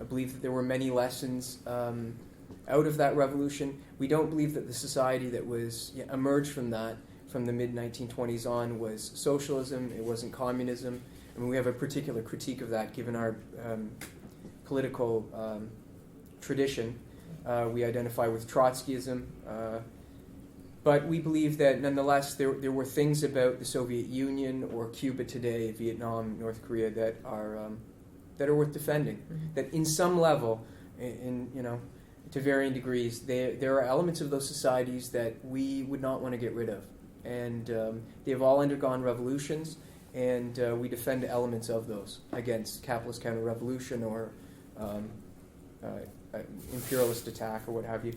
believe that there were many lessons out of that revolution. We don't believe that the society that was emerged from that, from the mid-1920s on, was socialism. It wasn't communism. We have a particular critique of that, given our political tradition. We identify with Trotskyism. But we believe that, nonetheless, there were things about the Soviet Union or Cuba today, Vietnam, North Korea, that are worth defending. Mm-hmm. That in some level, to varying degrees, there are elements of those societies that we would not want to get rid of. And they have all undergone revolutions, and we defend elements of those against capitalist counter-revolution or imperialist attack or what have you.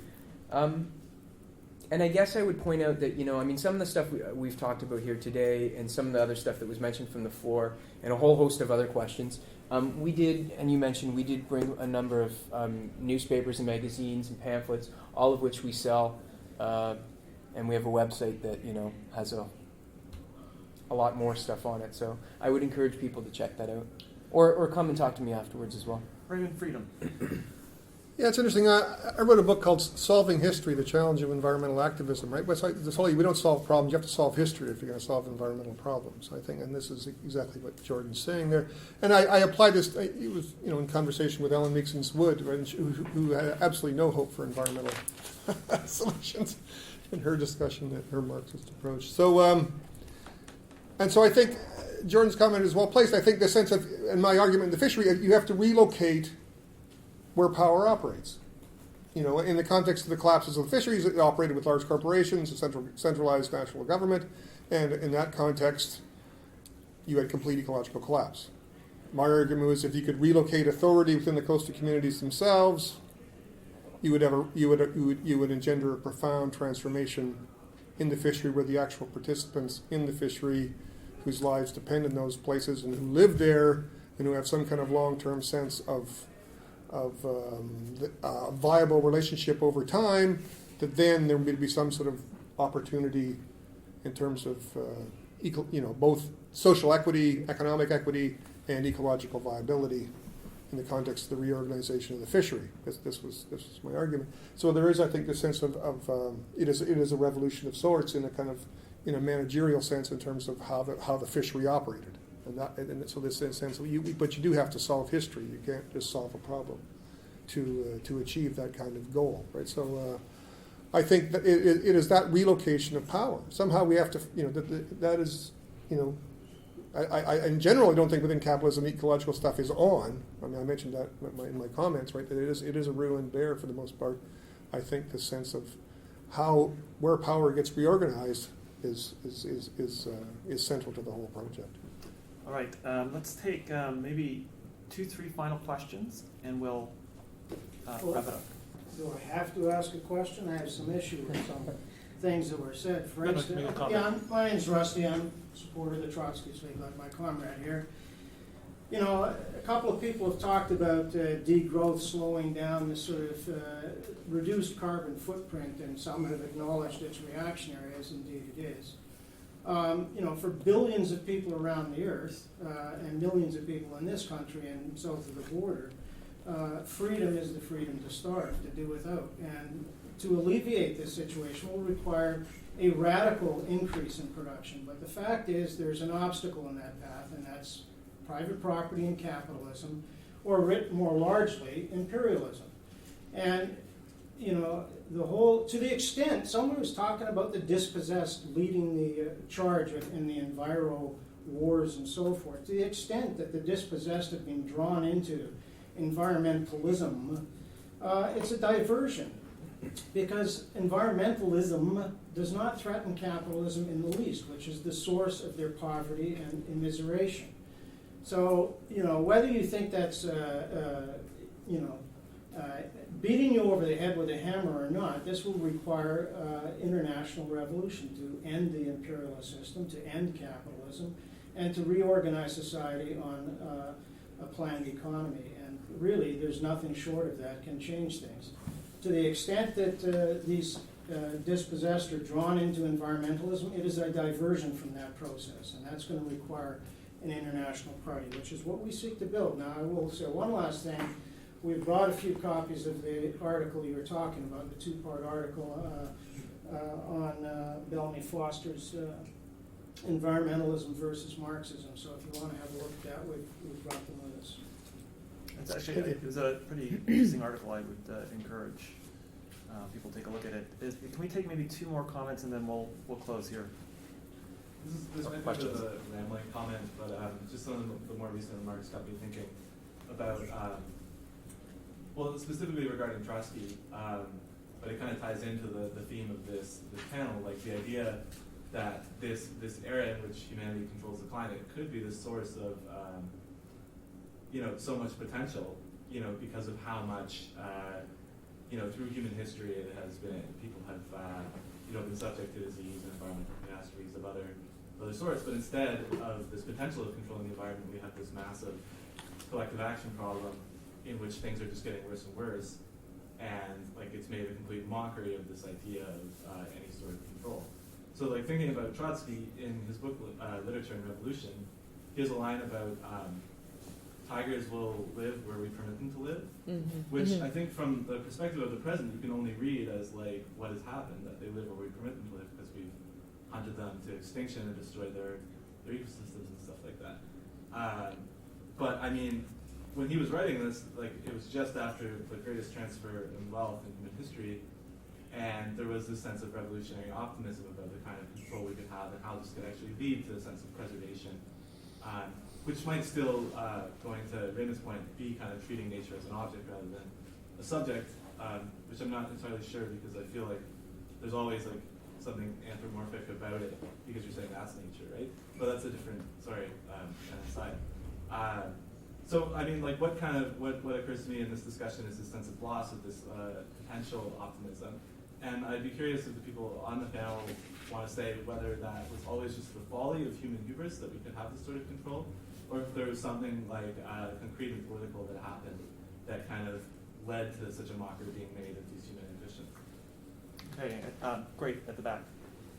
And I guess I would point out that, some of the stuff we've talked about here today and some of the other stuff that was mentioned from the floor and a whole host of other questions, we did, and you mentioned, we did bring a number of newspapers and magazines and pamphlets, all of which we sell, and we have a website that, has a lot more stuff on it. So I would encourage people to check that out. Or come and talk to me afterwards as well. Raymond, freedom. Yeah, it's interesting. I wrote a book called Solving History, The Challenge of Environmental Activism, right? It's like this whole, we don't solve problems, you have to solve history if you're going to solve environmental problems, I think, and this is exactly what Jordan's saying there. And I applied this, it was, in conversation with Ellen Meekson's Wood, right, who had absolutely no hope for environmental solutions in her discussion at her Marxist approach. So, and so I think Jordan's comment is well placed. I think the sense of, in my argument in the fishery, you have to relocate where power operates. In the context of the collapses of the fisheries, it operated with large corporations, a centralized national government, and in that context, you had complete ecological collapse. My argument was if you could relocate authority within the coastal communities themselves, you would engender a profound transformation in the fishery where the actual participants in the fishery whose lives depend on those places and who live there and who have some kind of long-term sense of viable relationship over time, that then there would be some sort of opportunity in terms of both social equity, economic equity, and ecological viability in the context of the reorganization of the fishery. This was my argument. So there is, I think, this sense of it is a revolution of sorts in a kind of in a managerial sense in terms of how the fishery operated. And so this sense, but you do have to solve history. You can't just solve a problem to achieve that kind of goal, right? So I think that it is that relocation of power. Somehow we have to, that is, I in general, I don't think within capitalism ecological stuff is on. I mean, I mentioned that in my comments, right? That it is a ruined bear for the most part. I think the sense of where power gets reorganized is central to the whole project. All right, let's take maybe 2-3 final questions, and we'll wrap it up. Do I have to ask a question? I have some issue with some things that were said. For No, instance, make a comment. my name's Rusty. I'm a supporter of the Trotsky League, like my comrade here. A couple of people have talked about degrowth slowing down, this sort of reduced carbon footprint, and some have acknowledged it's reactionary, as indeed it is. For billions of people around the earth and millions of people in this country and south of the border, freedom is the freedom to starve, to do without. And to alleviate this situation will require a radical increase in production. But the fact is there's an obstacle in that path, and that's private property and capitalism, or writ more largely, imperialism. And, to the extent, someone was talking about the dispossessed leading the charge in the enviro wars and so forth, to the extent that the dispossessed have been drawn into environmentalism, it's a diversion, because environmentalism does not threaten capitalism in the least, which is the source of their poverty and immiseration. So, whether you think that's, beating you over the head with a hammer or not, this will require international revolution to end the imperialist system, to end capitalism, and to reorganize society on a planned economy. And really, there's nothing short of that can change things. To the extent that these dispossessed are drawn into environmentalism, it is a diversion from that process, and that's going to require an international party, which is what we seek to build. Now, I will say one last thing. We've brought a few copies of the article you were talking about, the 2-part article on Bellamy Foster's environmentalism versus Marxism. So if you want to have a look at that, we've brought them with us. It's actually, it was a pretty interesting article. I would encourage people to take a look at it. Can we take maybe 2 more comments, and then we'll close here? This might be a rambling comment, but just some of the more recent remarks got me thinking about, specifically regarding Trotsky, but it kind of ties into the theme of this panel, like the idea that this era in which humanity controls the climate could be the source of, so much potential, because of how much, through human history it has been, people have, been subject to disease and environmental catastrophes of other sorts, but instead of this potential of controlling the environment, we have this massive collective action problem in which things are just getting worse and worse, and it's made a complete mockery of this idea of any sort of control. So thinking about Trotsky in his book Literature and Revolution, he has a line about tigers will live where we permit them to live, which I think from the perspective of the present you can only read as what has happened, that they live where we permit them to live because we've hunted them to extinction and destroyed their ecosystems and stuff like that. But I mean, when he was writing this, it was just after the greatest transfer in wealth in human history, and there was this sense of revolutionary optimism about the kind of control we could have and how this could actually lead to a sense of preservation, which might still, going to Raymond's point, be kind of treating nature as an object rather than a subject, which I'm not entirely sure, because I feel like there's always something anthropomorphic about it, because you're saying that's nature, right? But that's a different, aside. So, I mean, what occurs to me in this discussion is this sense of loss of this potential optimism. And I'd be curious if the people on the panel want to say whether that was always just the folly of human hubris that we could have this sort of control, or if there was something concrete and political that happened that kind of led to such a mockery being made of these human ambitions. Okay, great, at the back.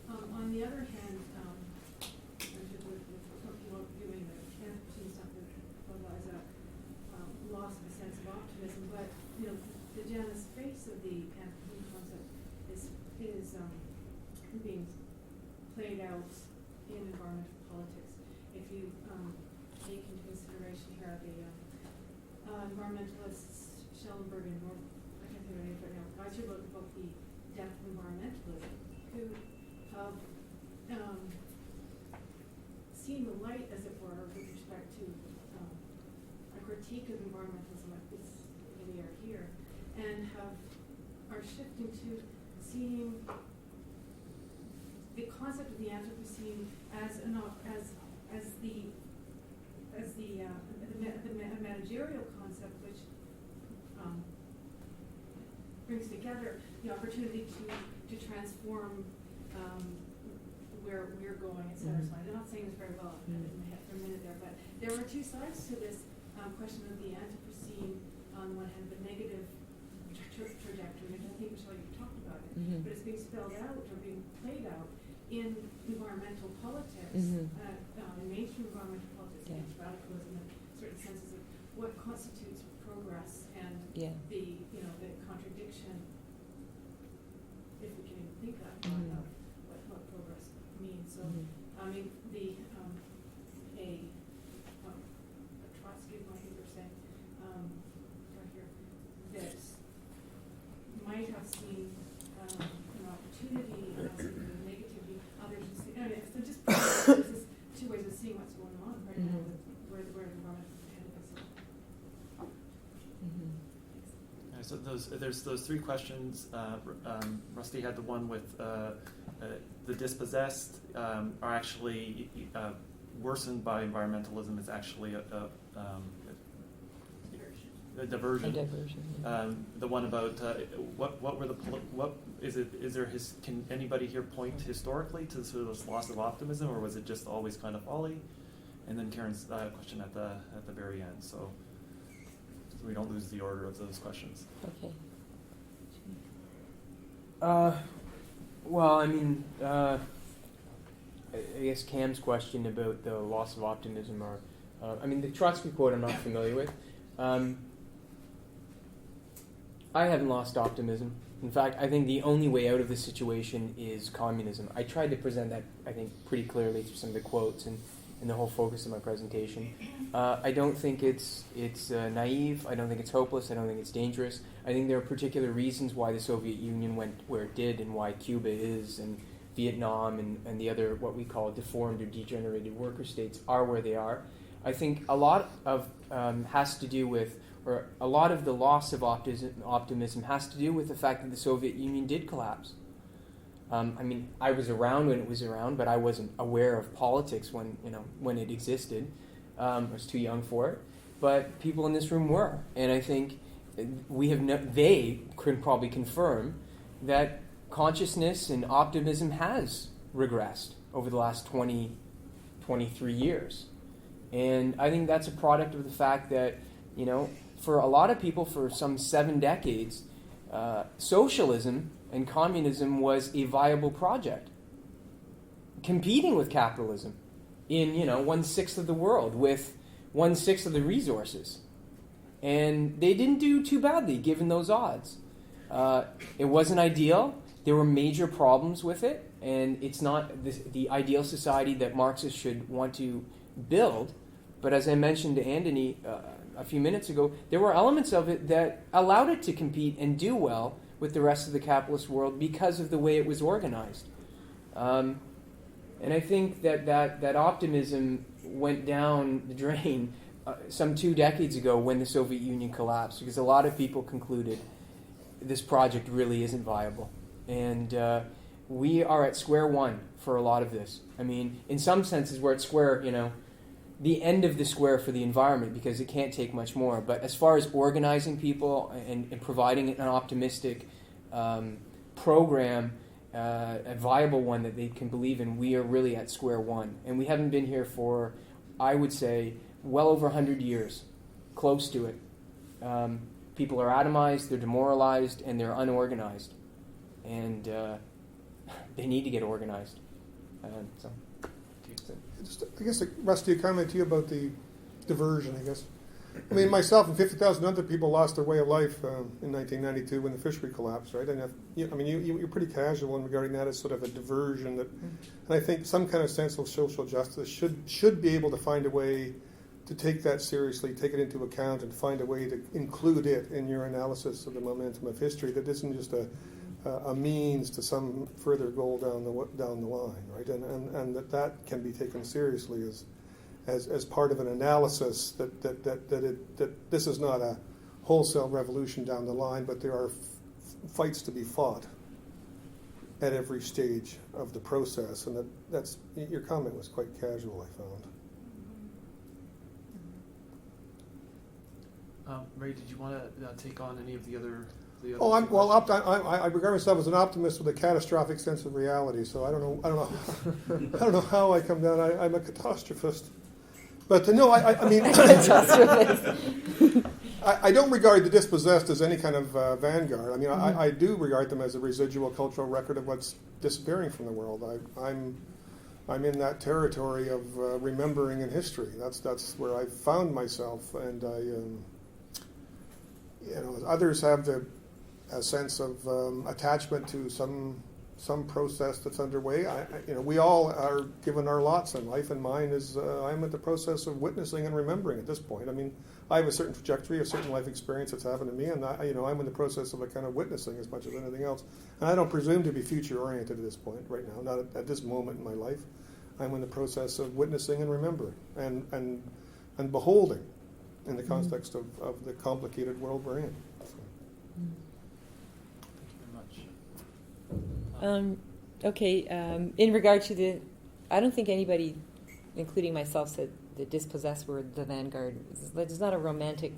On the other hand, with viewing the Anthropocene stuff as a loss of a sense of optimism, but the Janus face of the Anthropocene concept is being played out in environmental politics. If you take into consideration here the environmentalists Schellenberg and North, I can't think of their names right now, I should about the death of environmentalism, who have seen the light, as it were, with respect to a critique of environmentalism like this we are here, and are shifting to seeing the concept of the Anthropocene as the managerial concept, which brings together the opportunity to transform where we're going, et cetera. So I'm not saying this very well in my head for a minute there, but there are two sides to this question of the Anthropocene. On one hand, the negative trajectory, and I think, Michelle, you talked about it, but it's being spelled out or being played out in environmental politics, in mainstream environmental politics, against radicalism, and certain senses of what constitutes progress and the contradiction, if we can even think that of what progress means. So, I mean, a Trotsky, I think we're saying, right here, that might have seen an opportunity, negativity, others have seen, so just there's this two ways of seeing what's going on right now with where the environment is headed. So there's those three questions. Rusty had the one with the dispossessed are actually worsened by environmentalism. It's actually a diversion. The one about what were the what is it? Is there can anybody here point historically to sort of this loss of optimism, or was it just always kind of folly? And then Karen's question at the very end. So we don't lose the order of those questions. Okay. Well, I mean, I guess Cam's question about the loss of optimism, or I mean, the Trotsky quote I'm not familiar with. I haven't lost optimism. In fact, I think the only way out of this situation is communism. I tried to present that, I think, pretty clearly through some of the quotes and the whole focus of my presentation. I don't think it's naive. I don't think it's hopeless. I don't think it's dangerous. I think there are particular reasons why the Soviet Union went where it did and why Cuba is and Vietnam and the other what we call deformed or degenerated worker states are where they are. I think a lot of has to do with, or a lot of the loss of optimism has to do with the fact that the Soviet Union did collapse. I mean, I was around when it was around, but I wasn't aware of politics when it existed. I was too young for it. But people in this room were, and I think they could probably confirm that consciousness and optimism has regressed over the last 23 years. And I think that's a product of the fact that, for a lot of people, for some 7 decades, socialism and communism was a viable project, competing with capitalism in 1/6 of the world with 1/6 of the resources, and they didn't do too badly given those odds. It wasn't ideal. There were major problems with it, and it's not the ideal society that Marxists should want to build. But as I mentioned to Anthony a few minutes ago, there were elements of it that allowed it to compete and do well with the rest of the capitalist world because of the way it was organized. And I think that optimism went down the drain some 2 decades ago when the Soviet Union collapsed, because a lot of people concluded this project really isn't viable. And we are at square one for a lot of this. I mean, in some senses, we're at square, the end of the square for the environment, because it can't take much more. But as far as organizing people and providing an optimistic program, a viable one that they can believe in, we are really at square one. And we haven't been here for, I would say, well over 100 years, close to it. People are atomized, they're demoralized, and they're unorganized. And they need to get organized. I guess, Rusty, a comment to you about the diversion, I guess. I mean, myself and 50,000 other people lost their way of life in 1992 when the fishery collapsed, right? And you're pretty casual in regarding that as sort of a diversion. And I think some kind of sense of social justice should be able to find a way to take that seriously, take it into account, and find a way to include it in your analysis of the momentum of history that isn't just a a means to some further goal down the line, right? And that can be taken seriously as part of an analysis that this is not a wholesale revolution down the line, but there are fights to be fought at every stage of the process, and that's your comment was quite casual, I found. Ray, did you want to take on any of the other? I regard myself as an optimist with a catastrophic sense of reality. So I don't know, I don't know how I come down. I'm a catastrophist, but no, I mean, I don't regard the dispossessed as any kind of vanguard. I mean, I do regard them as a residual cultural record of what's disappearing from the world. I'm in that territory of remembering in history. That's where I found myself, and others have a sense of attachment to some process that's underway. We all are given our lots in life, and mine is I'm at the process of witnessing and remembering at this point. I mean, I have a certain trajectory, a certain life experience that's happened to me, and I'm in the process of a kind of witnessing as much as anything else. And I don't presume to be future oriented at this point, right now, not at this moment in my life. I'm in the process of witnessing and remembering and beholding in the context of the complicated world we're in. So. In regard to I don't think anybody, including myself, said the dispossessed were the vanguard. There's not a romantic,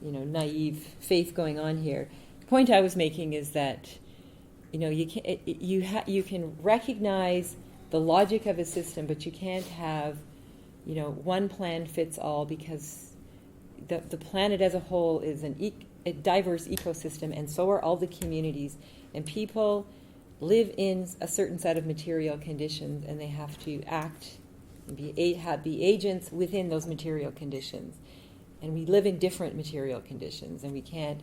naive faith going on here. The point I was making is that, you can recognize the logic of a system, but you can't have, one plan fits all, because the planet as a whole is a diverse ecosystem, and so are all the communities, and people live in a certain set of material conditions, and they have to act and be agents within those material conditions. And we live in different material conditions, and we can't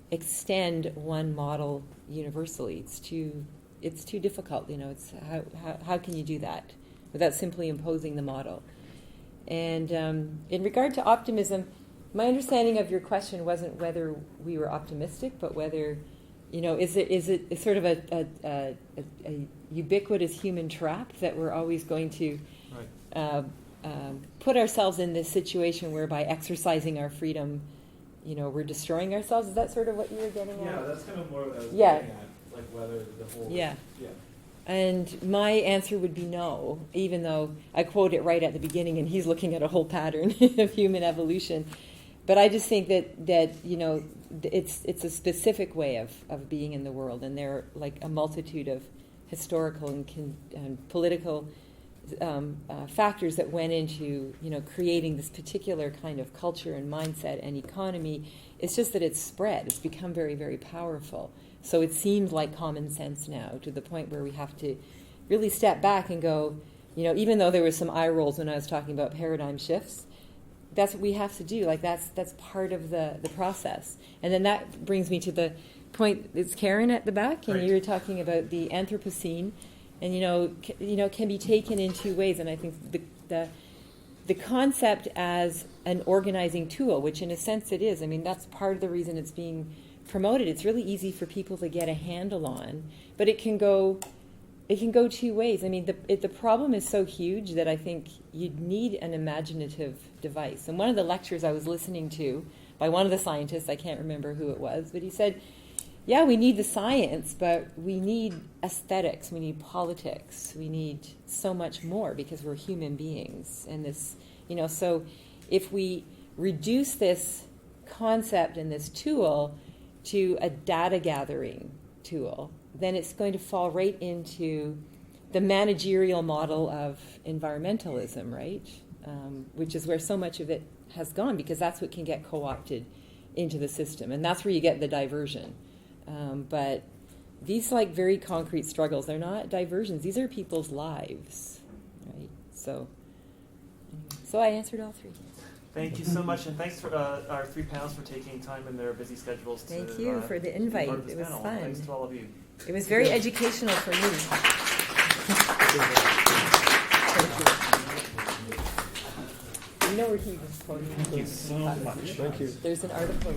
extend one model universally. It's too difficult. It's how can you do that without simply imposing the model? And in regard to optimism, my understanding of your question wasn't whether we were optimistic, but whether is it sort of a ubiquitous human trap that we're always going to put ourselves in this situation where by exercising our freedom, we're destroying ourselves? Is that sort of what you were getting at? Yeah, that's kind of more what I was Yeah. getting at, like whether the whole... Yeah. Yeah. And my answer would be no, even though I quote it right at the beginning, and he's looking at a whole pattern of human evolution. But I just think that it's a specific way of being in the world, and there are like a multitude of historical and political factors that went into creating this particular kind of culture and mindset and economy. It's just that it's spread. It's become very, very powerful. So it seems like common sense now, to the point where we have to really step back and go, even though there was some eye rolls when I was talking about paradigm shifts, that's what we have to do. Like that's part of the process. And then that brings me to the point. It's Karen at the back, and Right. you were talking about the Anthropocene, and can be taken in two ways. And I think the concept as an organizing tool, which in a sense it is. I mean, that's part of the reason it's being promoted. It's really easy for people to get a handle on, but it can go two ways. I mean, the problem is so huge that I think you'd need an imaginative device. And one of the lectures I was listening to by one of the scientists, I can't remember who it was, but he said, yeah, we need the science, but we need aesthetics, we need politics, we need so much more, because we're human beings. And this, so if we reduce this concept and this tool to a data gathering tool, then it's going to fall right into the managerial model of environmentalism, right? Which is where so much of it has gone, because that's what can get co-opted into the system, and that's where you get the diversion. But these very concrete struggles, they're not diversions. These are people's lives, right? So I answered all three. Thank you so much, and thanks for our three panelists for taking time in their busy schedules to Thank you for the be invite. part of this It was panel. fun. Thanks to all of you. It was very educational for me. Thank you. You know where he was quoting? Thank you so much. Thank you. There's an article.